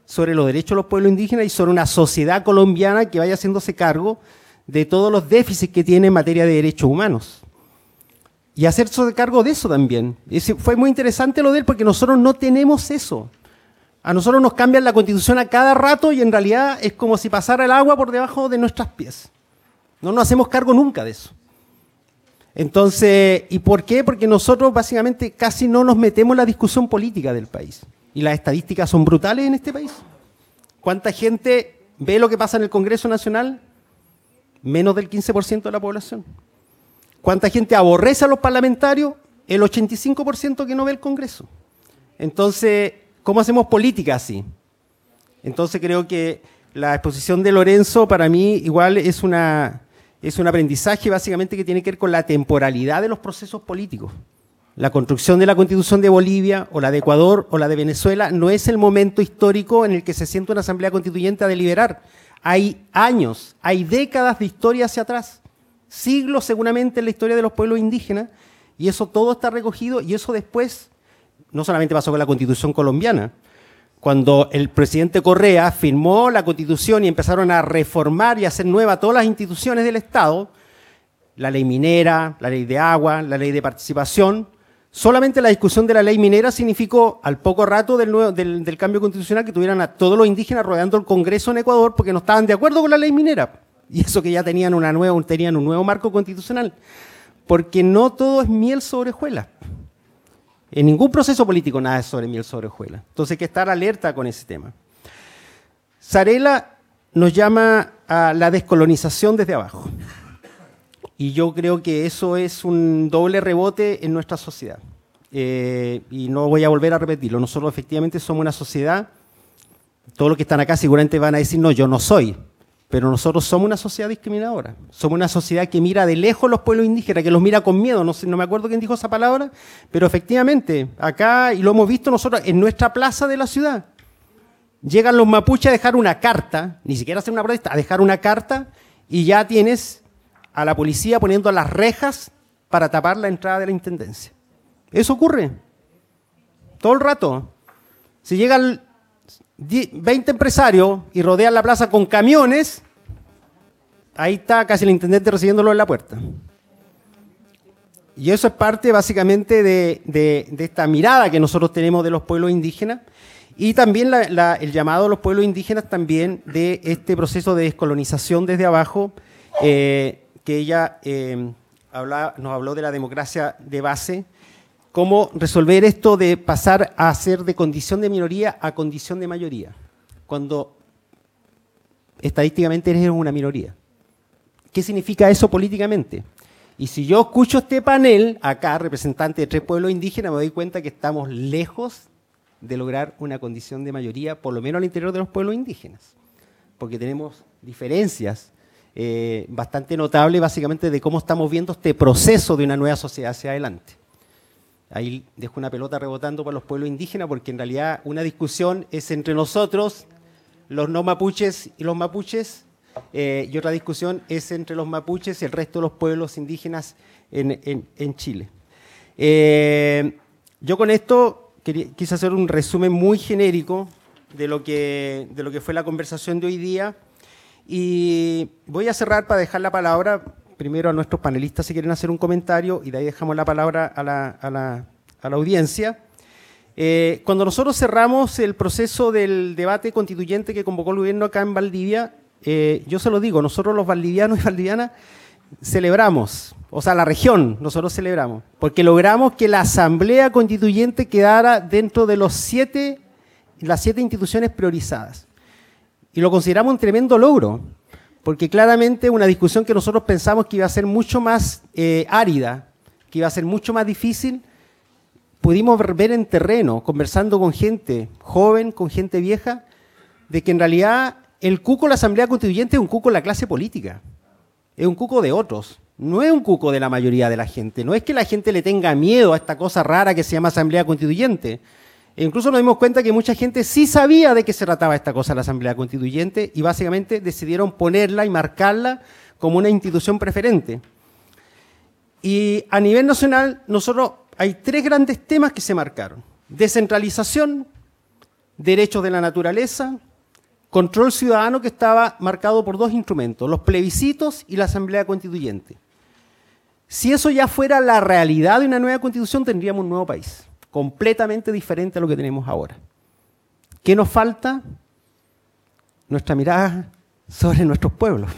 sobre los derechos de los pueblos indígenas y sobre una sociedad colombiana que vaya haciéndose cargo de todos los déficits que tiene en materia de derechos humanos. Y hacerse cargo de eso también. Fue muy interesante lo de él porque nosotros no tenemos eso. A nosotros nos cambian la Constitución a cada rato y en realidad es como si pasara el agua por debajo de nuestras pies. No nos hacemos cargo nunca de eso. Entonces, ¿y por qué? Porque nosotros básicamente casi no nos metemos en la discusión política del país. Y las estadísticas son brutales en este país. ¿Cuánta gente ve lo que pasa en el Congreso Nacional? Menos del 15% de la población. ¿Cuánta gente aborrece a los parlamentarios? El 85% que no ve el Congreso. Entonces, ¿cómo hacemos política así? Entonces creo que la exposición de Lorenzo para mí igual es un aprendizaje básicamente que tiene que ver con la temporalidad de los procesos políticos. La construcción de la Constitución de Bolivia o la de Ecuador o la de Venezuela no es el momento histórico en el que se sienta una asamblea constituyente a deliberar. Hay años, hay décadas de historia hacia atrás, siglos seguramente en la historia de los pueblos indígenas, y eso todo está recogido, y eso después no solamente pasó con la Constitución colombiana. Cuando el presidente Correa firmó la Constitución y empezaron a reformar y a hacer nuevas todas las instituciones del Estado, la ley minera, la ley de agua, la ley de participación, solamente la discusión de la ley minera significó al poco rato del cambio constitucional que tuvieran a todos los indígenas rodeando el Congreso en Ecuador porque no estaban de acuerdo con la ley minera. Y eso que ya tenían un nuevo marco constitucional. porque no todo es miel sobre hojuelas. En ningún proceso político nada es sobre miel sobre hojuelas. Entonces hay que estar alerta con ese tema. Sarela nos llama a la descolonización desde abajo. Y yo creo que eso es un doble rebote en nuestra sociedad. Y no voy a volver a repetirlo. Nosotros efectivamente somos una sociedad, todos los que están acá seguramente van a decir, no, yo no soy. Pero nosotros somos una sociedad discriminadora. Somos una sociedad que mira de lejos los pueblos indígenas, que los mira con miedo. No sé, no me acuerdo quién dijo esa palabra, pero efectivamente, acá, y lo hemos visto nosotros en nuestra plaza de la ciudad, llegan los mapuches a dejar una carta, ni siquiera hacer una protesta, a dejar una carta, y ya tienes a la policía poniendo las rejas para tapar la entrada de la intendencia. Eso ocurre todo el rato. Si llegan 20 empresarios y rodean la plaza con camiones, ahí está casi el intendente recibiéndolo en la puerta. Y eso es parte básicamente de esta mirada que nosotros tenemos de los pueblos indígenas y también el llamado a los pueblos indígenas también de este proceso de descolonización desde abajo, que ella nos habló de la democracia de base. Cómo resolver esto de pasar a ser de condición de minoría a condición de mayoría, cuando estadísticamente eres una minoría. ¿Qué significa eso políticamente? Y si yo escucho este panel, acá, representante de 3 pueblos indígenas, me doy cuenta que estamos lejos de lograr una condición de mayoría, por lo menos al interior de los pueblos indígenas, porque tenemos diferencias bastante notables, básicamente, de cómo estamos viendo este proceso de una nueva sociedad hacia adelante. Ahí dejo una pelota rebotando para los pueblos indígenas, porque en realidad una discusión es entre nosotros, los no mapuches y los mapuches, y otra discusión es entre los mapuches y el resto de los pueblos indígenas en Chile. Yo con esto quise hacer un resumen muy genérico de lo que fue la conversación de hoy día, y voy a cerrar para dejar la palabra primero a nuestros panelistas si quieren hacer un comentario, y de ahí dejamos la palabra a la audiencia. Cuando nosotros cerramos el proceso del debate constituyente que convocó el gobierno acá en Valdivia, yo se lo digo, nosotros los valdivianos y valdivianas celebramos, o sea, la región, nosotros celebramos, porque logramos que la Asamblea Constituyente quedara dentro de las 7 instituciones priorizadas. Y lo consideramos un tremendo logro, porque claramente una discusión que nosotros pensamos que iba a ser mucho más árida, que iba a ser mucho más difícil, pudimos ver en terreno, conversando con gente joven, con gente vieja, de que en realidad el cuco de la Asamblea Constituyente es un cuco de la clase política, es un cuco de otros, no es un cuco de la mayoría de la gente, no es que la gente le tenga miedo a esta cosa rara que se llama Asamblea Constituyente. E incluso nos dimos cuenta que mucha gente sí sabía de qué se trataba esta cosa, la Asamblea Constituyente, y básicamente decidieron ponerla y marcarla como una institución preferente. Y a nivel nacional, nosotros hay 3 grandes temas que se marcaron: descentralización, derechos de la naturaleza, control ciudadano, que estaba marcado por 2 instrumentos, los plebiscitos y la Asamblea Constituyente. Si eso ya fuera la realidad de una nueva constitución, tendríamos un nuevo país, completamente diferente a lo que tenemos ahora. ¿Qué nos falta? Nuestra mirada sobre nuestros pueblos,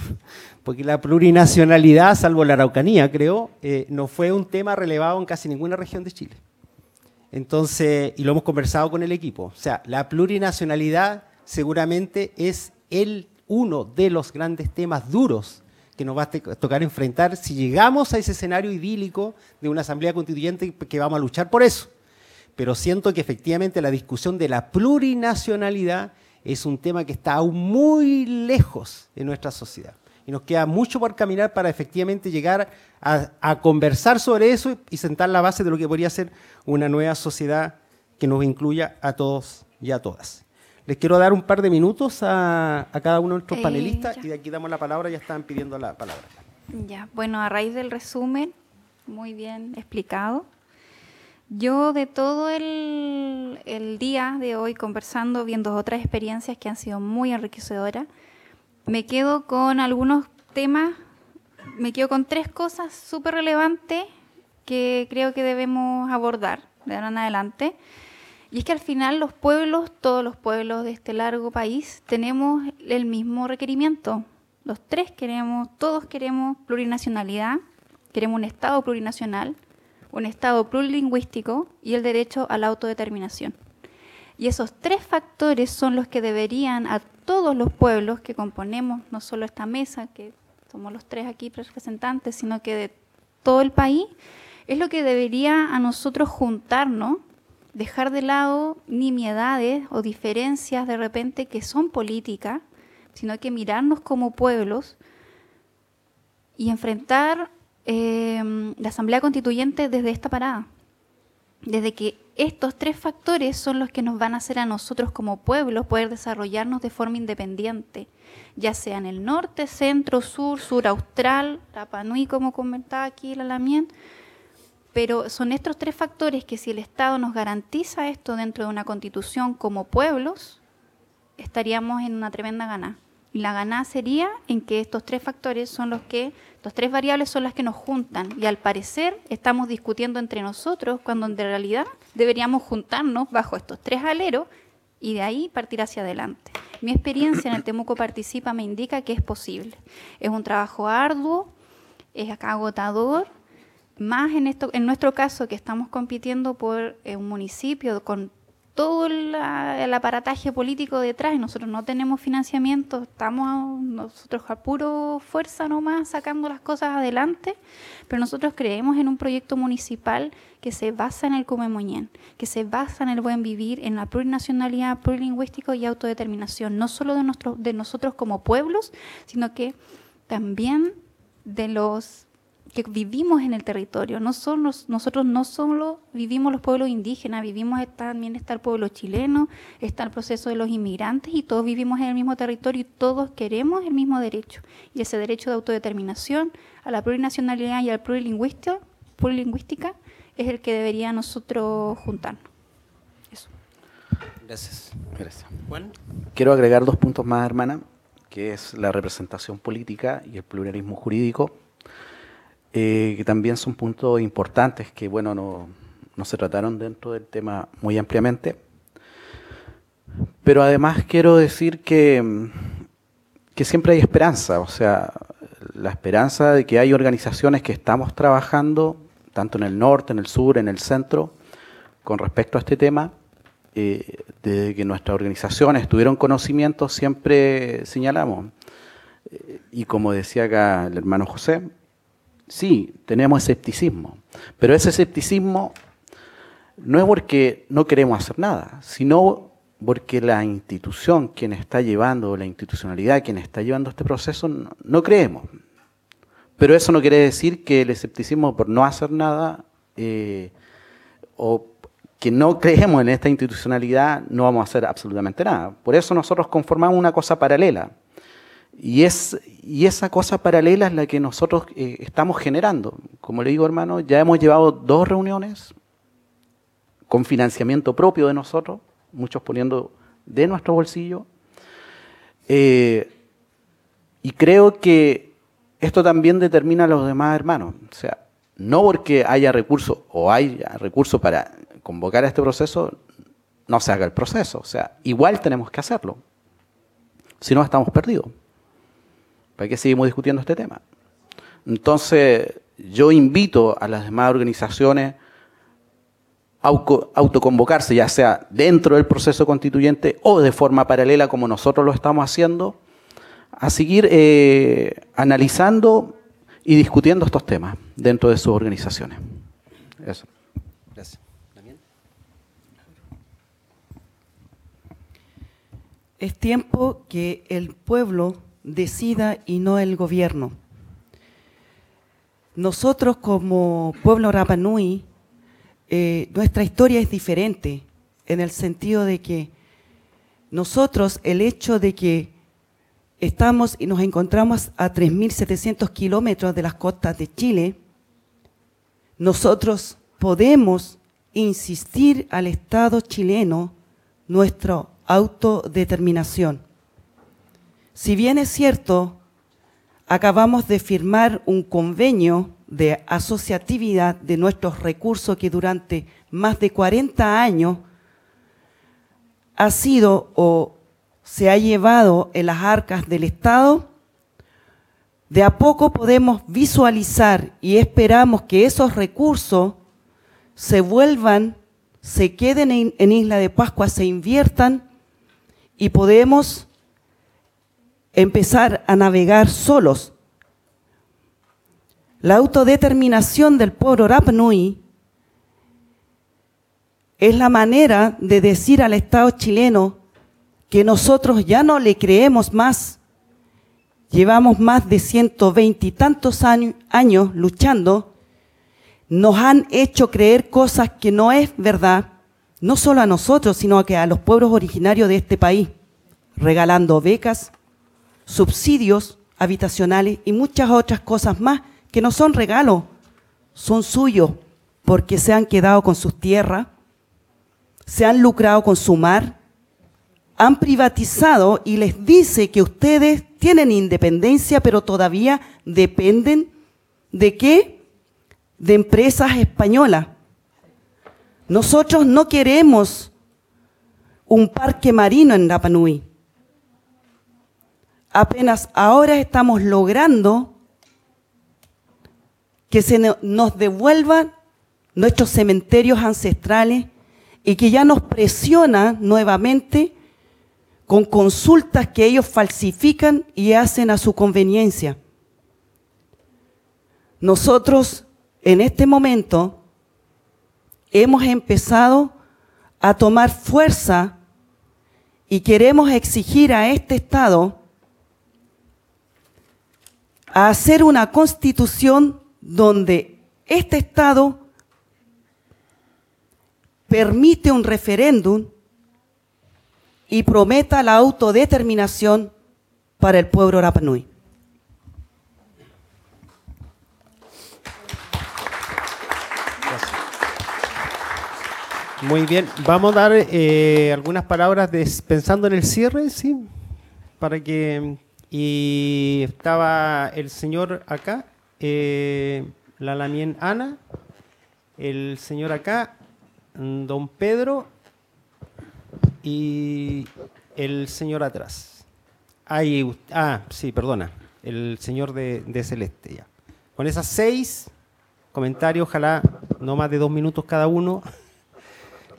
porque la plurinacionalidad, salvo la Araucanía, creo, no fue un tema relevado en casi ninguna región de Chile. Entonces, y lo hemos conversado con el equipo, o sea, la plurinacionalidad seguramente es uno de los grandes temas duros que nos va a tocar enfrentar si llegamos a ese escenario idílico de una Asamblea Constituyente, que vamos a luchar por eso. Pero siento que efectivamente la discusión de la plurinacionalidad es un tema que está aún muy lejos de nuestra sociedad. Y nos queda mucho por caminar para efectivamente llegar a conversar sobre eso y sentar la base de lo que podría ser una nueva sociedad que nos incluya a todos y a todas. Les quiero dar un par de minutos a cada uno de nuestros panelistas, y de aquí damos la palabra, ya están pidiendo la palabra. Ya, bueno, a raíz del resumen, muy bien explicado. Yo de todo el día de hoy conversando, viendo otras experiencias que han sido muy enriquecedoras, me quedo con algunos temas, me quedo con 3 cosas súper relevantes que creo que debemos abordar de ahora en adelante. Y es que al final los pueblos, todos los pueblos de este largo país, tenemos el mismo requerimiento. Todos queremos plurinacionalidad, Queremos un Estado plurinacional, un Estado plurilingüístico y el derecho a la autodeterminación. Y esos tres factores son los que deberían a todos los pueblos que componemos, no solo esta mesa, que somos los tres aquí representantes, sino que de todo el país, es lo que debería a nosotros juntarnos, dejar de lado nimiedades o diferencias de repente que son políticas, sino que mirarnos como pueblos y enfrentar la Asamblea Constituyente desde esta parada. Desde que estos tres factores son los que nos van a hacer a nosotros como pueblos poder desarrollarnos de forma independiente, ya sea en el norte, centro, sur, sur austral, Rapa Nui, como comentaba aquí la Lamien, pero son estos tres factores que si el Estado nos garantiza esto dentro de una constitución como pueblos, estaríamos en una tremenda gana. Y la gana sería en que estos tres factores son los que, estas tres variables son las que nos juntan. Y al parecer estamos discutiendo entre nosotros cuando en realidad deberíamos juntarnos bajo estos tres aleros y de ahí partir hacia adelante. Mi experiencia en el Temuco Participa me indica que es posible. Es un trabajo arduo, es agotador, más en nuestro caso que estamos compitiendo por un municipio con todo el aparataje político detrás y nosotros no tenemos financiamiento, estamos nosotros a puro fuerza nomás sacando las cosas adelante, pero nosotros creemos en un proyecto municipal que se basa en el Cumemoñén, que se basa en el buen vivir, en la plurinacionalidad, plurilingüístico y autodeterminación, no solo de nosotros como pueblos, sino que también de los que vivimos en el territorio. Nosotros no solo vivimos los pueblos indígenas, también está el pueblo chileno, está el proceso de los inmigrantes y todos vivimos en el mismo territorio y todos queremos el mismo derecho. Y ese derecho de autodeterminación a la plurinacionalidad y al plurilingüística es el que debería nosotros juntarnos. Eso. Gracias. Juan. Quiero agregar 2 puntos más, hermana, que es la representación política y el pluralismo jurídico, que también son puntos importantes que, bueno, no se trataron dentro del tema muy ampliamente. Pero además quiero decir que siempre hay esperanza, o sea, la esperanza de que hay organizaciones que estamos trabajando, tanto en el norte, en el sur, en el centro, con respecto a este tema. Desde que nuestras organizaciones tuvieron conocimiento, siempre señalamos, y como decía acá el hermano José, sí, tenemos escepticismo, pero ese escepticismo no es porque no queremos hacer nada, sino porque la institución, quien está llevando, la institucionalidad, quien está llevando este proceso, no creemos. Pero eso no quiere decir que el escepticismo por no hacer nada o que no creemos en esta institucionalidad no vamos a hacer absolutamente nada. Por eso nosotros conformamos una cosa paralela. Y esa cosa paralela es la que nosotros estamos generando. Como le digo, hermano, ya hemos llevado 2 reuniones con financiamiento propio de nosotros, muchos poniendo de nuestro bolsillo. Y creo que esto también determina a los demás hermanos. O sea, no porque haya recursos o haya recursos para convocar a este proceso, no se haga el proceso. O sea, igual tenemos que hacerlo. Si no, estamos perdidos. ¿Para qué seguimos discutiendo este tema? Entonces, yo invito a las demás organizaciones a autoconvocarse, ya sea dentro del proceso constituyente o de forma paralela, como nosotros lo estamos haciendo, a seguir analizando y discutiendo estos temas dentro de sus organizaciones. Eso. Gracias. ¿También? Es tiempo que el pueblo decida y no el gobierno. Nosotros como pueblo Rapa Nui, nuestra historia es diferente en el sentido de que nosotros, el hecho de que estamos y nos encontramos a 3.700 kilómetros de las costas de Chile, nosotros podemos insistir al Estado chileno nuestra autodeterminación. Si bien es cierto, acabamos de firmar un convenio de asociatividad de nuestros recursos que durante más de 40 años ha sido o se ha llevado en las arcas del Estado de a poco podemos visualizar y esperamos que esos recursos se vuelvan, se queden en Isla de Pascua, se inviertan y podemos empezar a navegar solos. La autodeterminación del pueblo Rapa Nui es la manera de decir al Estado chileno que nosotros ya no le creemos más. Llevamos más de 120 y tantos años luchando. Nos han hecho creer cosas que no es verdad, no solo a nosotros, sino que a los pueblos originarios de este país, regalando becas, subsidios habitacionales y muchas otras cosas más que no son regalos, son suyos, porque se han quedado con sus tierras, se han lucrado con su mar, han privatizado y les dice que ustedes tienen independencia, pero todavía dependen ¿de qué? De empresas españolas. Nosotros no queremos un parque marino en Rapa Nui. Apenas ahora estamos logrando que nos devuelvan nuestros cementerios ancestrales y que ya nos presiona nuevamente con consultas que ellos falsifican y hacen a su conveniencia. Nosotros, en este momento, hemos empezado a tomar fuerza y queremos exigir a este Estado a hacer una constitución donde este Estado permite un referéndum y prometa la autodeterminación para el pueblo Rapa Nui. Muy bien, vamos a dar algunas palabras pensando en el cierre, ¿sí? Para que... Y estaba el señor acá, la Lamien Ana, el señor acá, don Pedro y el señor atrás. Sí, perdona, el señor de Celeste ya. Con esas 6 comentarios, ojalá no más de 2 minutos cada uno,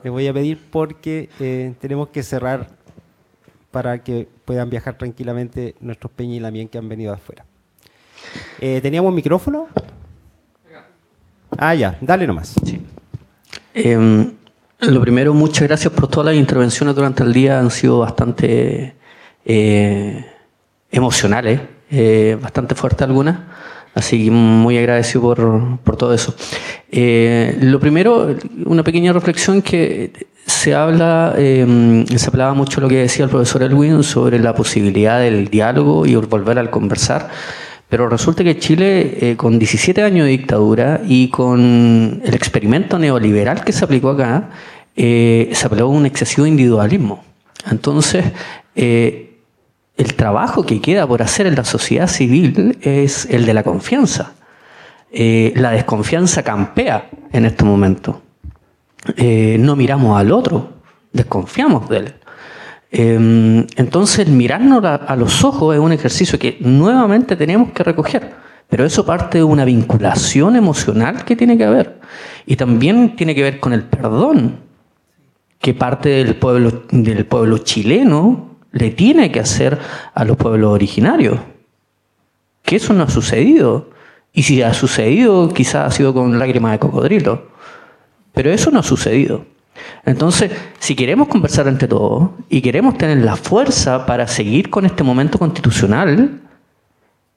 les voy a pedir porque tenemos que cerrar para que puedan viajar tranquilamente nuestros Peña y Lamien que han venido de afuera. ¿Teníamos micrófono? Ya, dale nomás. Sí. Lo primero, muchas gracias por todas las intervenciones durante el día, han sido bastante emocionales, bastante fuertes algunas, así que muy agradecido por todo eso. Lo primero, una pequeña reflexión que se hablaba mucho de lo que decía el profesor Elwin sobre la posibilidad del diálogo y volver al conversar. Pero resulta que Chile, con 17 años de dictadura y con el experimento neoliberal que se aplicó acá, se aplicó un excesivo individualismo. Entonces, el trabajo que queda por hacer en la sociedad civil es el de la confianza. La desconfianza campea en este momento. No miramos al otro, desconfiamos de él. Entonces, mirarnos a los ojos es un ejercicio que nuevamente tenemos que recoger, pero eso parte de una vinculación emocional que tiene que haber y también tiene que ver con el perdón que parte del pueblo chileno le tiene que hacer a los pueblos originarios, que eso no ha sucedido, y si ha sucedido quizás ha sido con lágrimas de cocodrilo, pero eso no ha sucedido. Entonces, si queremos conversar entre todos y queremos tener la fuerza para seguir con este momento constitucional,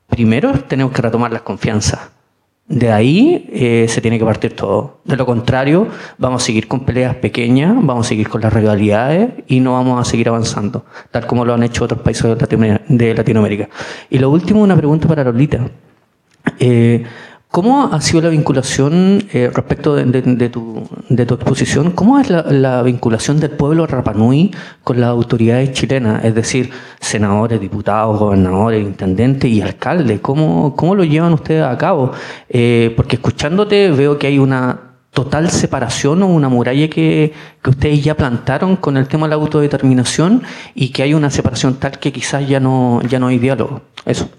primero tenemos que retomar las confianzas. De ahí se tiene que partir todo. De lo contrario, vamos a seguir con peleas pequeñas, vamos a seguir con las rivalidades y no vamos a seguir avanzando, tal como lo han hecho otros países de Latinoamérica. Y lo último, una pregunta para Lolita. ¿Cómo ha sido la vinculación respecto de tu exposición? ¿Cómo es la vinculación del pueblo Rapa Nui con las autoridades chilenas? Es decir, senadores, diputados, gobernadores, intendentes y alcaldes. ¿Cómo lo llevan ustedes a cabo? Porque escuchándote veo que hay una total separación o una muralla que ustedes ya plantaron con el tema de la autodeterminación y que hay una separación tal que quizás ya no hay diálogo. Eso.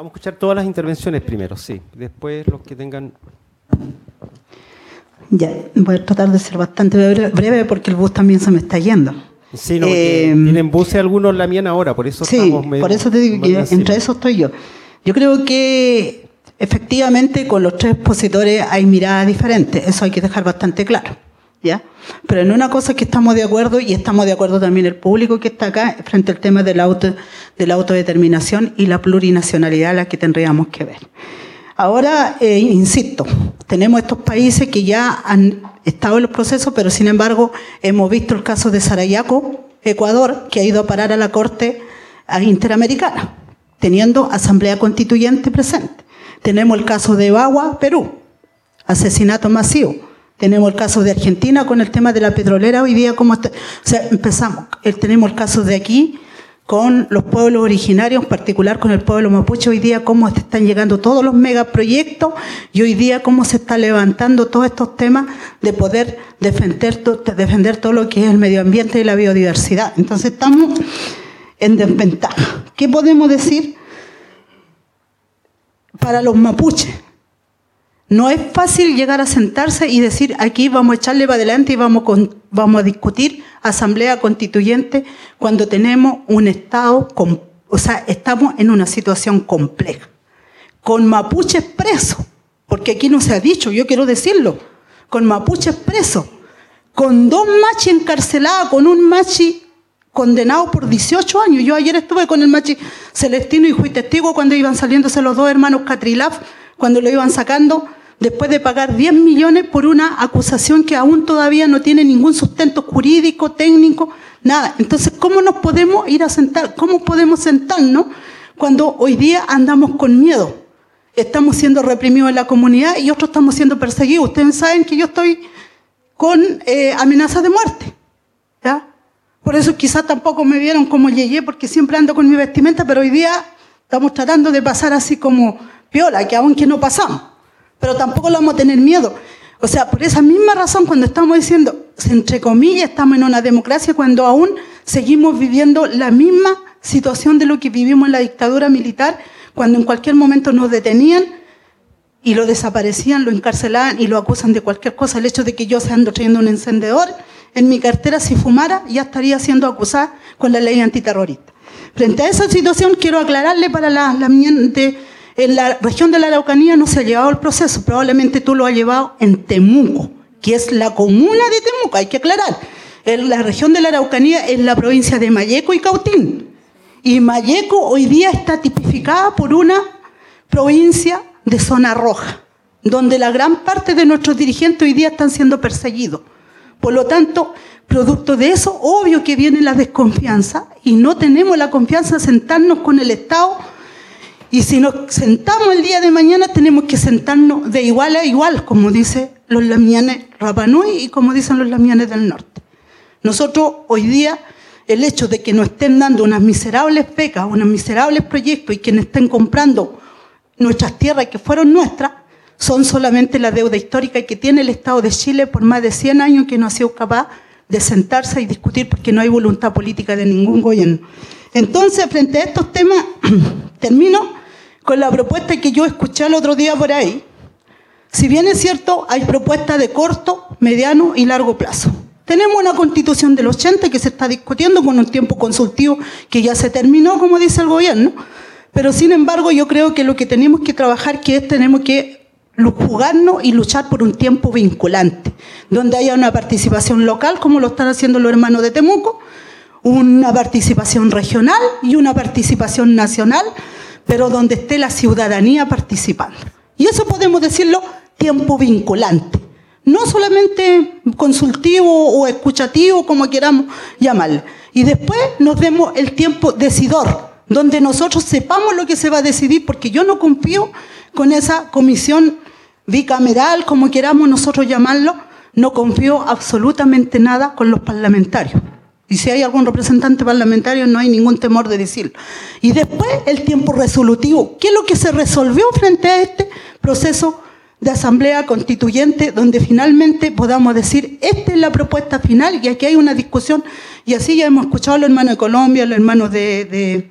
Vamos a escuchar todas las intervenciones primero, sí. Después los que tengan... Ya, voy a tratar de ser bastante breve porque el bus también se me está yendo. Sí, no, tienen buses algunos la mía ahora, por eso sí, estamos medio... por eso te digo que entre eso estoy yo. Yo creo que efectivamente con los tres expositores hay miradas diferentes, eso hay que dejar bastante claro, ¿ya? Pero en una cosa que estamos de acuerdo, y estamos de acuerdo también el público que está acá, frente al tema de la autodeterminación y la plurinacionalidad a la que tendríamos que ver. Ahora, insisto, tenemos estos países que ya han estado en los procesos, pero sin embargo hemos visto el caso de Sarayaco, Ecuador, que ha ido a parar a la Corte Interamericana, teniendo asamblea constituyente presente. Tenemos el caso de Bagua, Perú, asesinato masivo. Tenemos el caso de Argentina con el tema de la petrolera hoy día. Tenemos el caso de aquí con los pueblos originarios, en particular con el pueblo mapuche, hoy día cómo están llegando todos los megaproyectos y hoy día cómo se está levantando todos estos temas de poder defender todo lo que es el medio ambiente y la biodiversidad. Entonces estamos en desventaja. ¿Qué podemos decir para los mapuches? No es fácil llegar a sentarse y decir aquí vamos a echarle para adelante y vamos a discutir asamblea constituyente cuando tenemos un Estado, estamos en una situación compleja. Con mapuches presos, porque aquí no se ha dicho, yo quiero decirlo, con mapuches presos, con 2 machis encarcelados, con un machi condenado por 18 años. Yo ayer estuve con el machi Celestino y fui testigo cuando iban saliéndose los 2 hermanos Catrilaf, cuando lo iban sacando, después de pagar 10 millones por una acusación que aún todavía no tiene ningún sustento jurídico, técnico, nada. Entonces, ¿cómo nos podemos ir a sentar? ¿Cómo podemos sentarnos cuando hoy día andamos con miedo? Estamos siendo reprimidos en la comunidad y otros estamos siendo perseguidos. Ustedes saben que yo estoy con amenazas de muerte, ¿ya? Por eso quizás tampoco me vieron como Yeye, porque siempre ando con mi vestimenta, pero hoy día estamos tratando de pasar así como piola, que aunque no pasamos. Pero tampoco le vamos a tener miedo. O sea, por esa misma razón, cuando estamos diciendo, entre comillas, estamos en una democracia, cuando aún seguimos viviendo la misma situación de lo que vivimos en la dictadura militar, cuando en cualquier momento nos detenían y lo desaparecían, lo encarcelaban y lo acusan de cualquier cosa. El hecho de que yo se ando trayendo un encendedor en mi cartera, si fumara, ya estaría siendo acusada con la ley antiterrorista. Frente a esa situación, quiero aclararle para en la región de la Araucanía no se ha llevado el proceso, probablemente tú lo has llevado en Temuco, que es la comuna de Temuco, hay que aclarar. La región de la Araucanía es la provincia de Malleco y Cautín. Y Malleco hoy día está tipificada por una provincia de zona roja, donde la gran parte de nuestros dirigentes hoy día están siendo perseguidos. Por lo tanto, producto de eso, obvio que viene la desconfianza y no tenemos la confianza de sentarnos con el Estado. Y si nos sentamos el día de mañana, tenemos que sentarnos de igual a igual, como dicen los lamianes Rapa Nui y como dicen los lamianes del norte. Nosotros hoy día, el hecho de que nos estén dando unas miserables becas, unos miserables proyectos y que nos estén comprando nuestras tierras que fueron nuestras, son solamente la deuda histórica que tiene el Estado de Chile por más de 100 años que no ha sido capaz de sentarse y discutir porque no hay voluntad política de ningún gobierno. Entonces, frente a estos temas, termino con la propuesta que yo escuché el otro día por ahí. Si bien es cierto, hay propuestas de corto, mediano y largo plazo. Tenemos una constitución del 80 que se está discutiendo con un tiempo consultivo que ya se terminó, como dice el gobierno, pero sin embargo yo creo que lo que tenemos que trabajar tenemos que jugarnos y luchar por un tiempo vinculante, donde haya una participación local, como lo están haciendo los hermanos de Temuco, una participación regional y una participación nacional, pero donde esté la ciudadanía participando. Y eso podemos decirlo tiempo vinculante, no solamente consultivo o escuchativo, como queramos llamarlo. Y después nos demos el tiempo decidor, donde nosotros sepamos lo que se va a decidir, porque yo no confío con esa comisión bicameral, como queramos nosotros llamarlo, no confío absolutamente nada con los parlamentarios. Y si hay algún representante parlamentario, no hay ningún temor de decirlo. Y después el tiempo resolutivo. ¿Qué es lo que se resolvió frente a este proceso de asamblea constituyente, donde finalmente podamos decir, esta es la propuesta final y aquí hay una discusión? Y así ya hemos escuchado a los hermanos de Colombia, a los hermanos de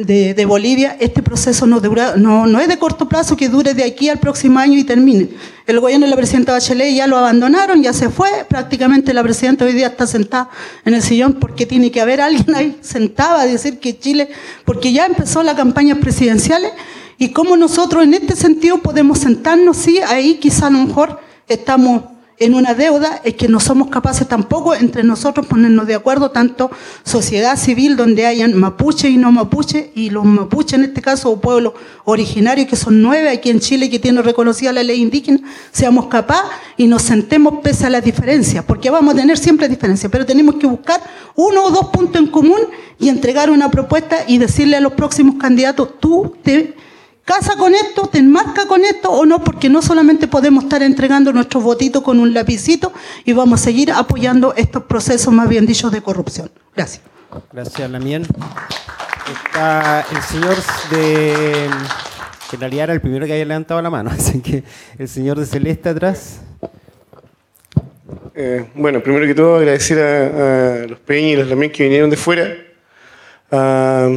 de Bolivia, este proceso no es de corto plazo, que dure de aquí al próximo año y termine. El gobierno de la presidenta Bachelet ya lo abandonaron, ya se fue, prácticamente la presidenta hoy día está sentada en el sillón porque tiene que haber alguien ahí sentado a decir que Chile, porque ya empezó la campaña presidenciales, y cómo nosotros en este sentido podemos sentarnos, sí, ahí quizá a lo mejor estamos en una deuda, es que no somos capaces tampoco entre nosotros ponernos de acuerdo, tanto sociedad civil donde hayan mapuche y no mapuche, y los mapuches en este caso, o pueblos originarios, que son 9 aquí en Chile, que tienen reconocida la ley indígena, seamos capaces y nos sentemos pese a las diferencias, porque vamos a tener siempre diferencias, pero tenemos que buscar 1 o 2 puntos en común y entregar una propuesta y decirle a los próximos candidatos, tú te casa con esto, te enmarca con esto o no, porque no solamente podemos estar entregando nuestros votitos con un lapicito y vamos a seguir apoyando estos procesos, más bien dichos, de corrupción. Gracias. Gracias, Lamien. Está el señor de... que en realidad era el primero que había levantado la mano, así que el señor de Celeste atrás. Bueno, primero que todo agradecer a los Peña y los Lamien que vinieron de fuera a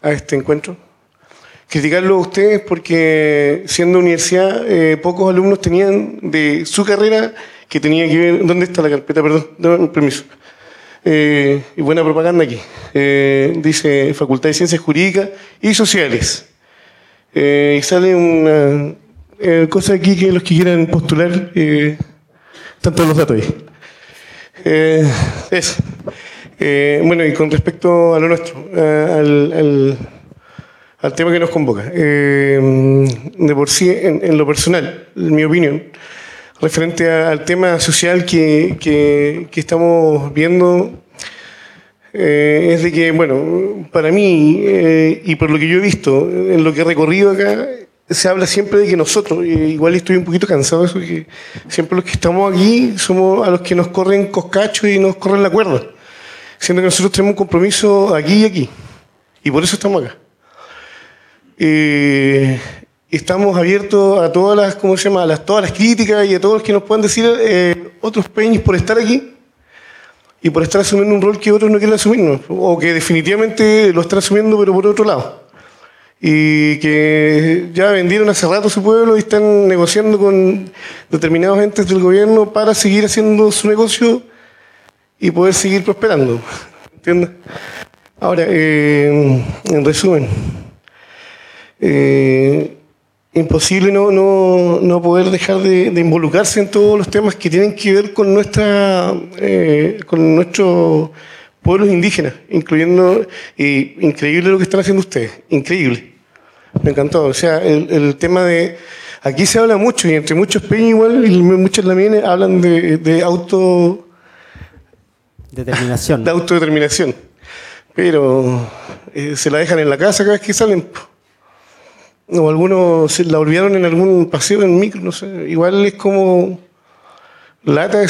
este encuentro. Criticarlo a ustedes porque siendo universidad pocos alumnos tenían de su carrera que tenía que ver... ¿Dónde está la carpeta? Perdón, dame permiso. Y buena propaganda aquí. Dice Facultad de Ciencias Jurídicas y Sociales. Y sale una cosa aquí que los que quieran postular están todos los datos ahí. Eso. Bueno, y con respecto a lo nuestro, al tema que nos convoca. De por sí, en lo personal, en mi opinión, referente al tema social que estamos viendo, es de que, bueno, para mí, y por lo que yo he visto, en lo que he recorrido acá, se habla siempre de que nosotros, igual estoy un poquito cansado de eso, que siempre los que estamos aquí somos a los que nos corren coscachos y nos corren la cuerda, siendo que nosotros tenemos un compromiso aquí y aquí, y por eso estamos acá. Estamos abiertos a todas las, ¿cómo se llama? Todas las críticas y a todos los que nos puedan decir otros peñas por estar aquí y por estar asumiendo un rol que otros no quieren asumir, o que definitivamente lo están asumiendo pero por otro lado, y que ya vendieron hace rato su pueblo y están negociando con determinados entes del gobierno para seguir haciendo su negocio y poder seguir prosperando, ¿entiendes? Ahora, en resumen, imposible no poder dejar de involucrarse en todos los temas que tienen que ver con nuestros pueblos indígenas, incluyendo, increíble lo que están haciendo ustedes, increíble, me encantó. O sea, el tema de, aquí se habla mucho, y entre muchos peñas igual, y muchos también hablan de autodeterminación, pero se la dejan en la casa cada vez que salen. O algunos se la olvidaron en algún paseo en micro, no sé. Igual es como lata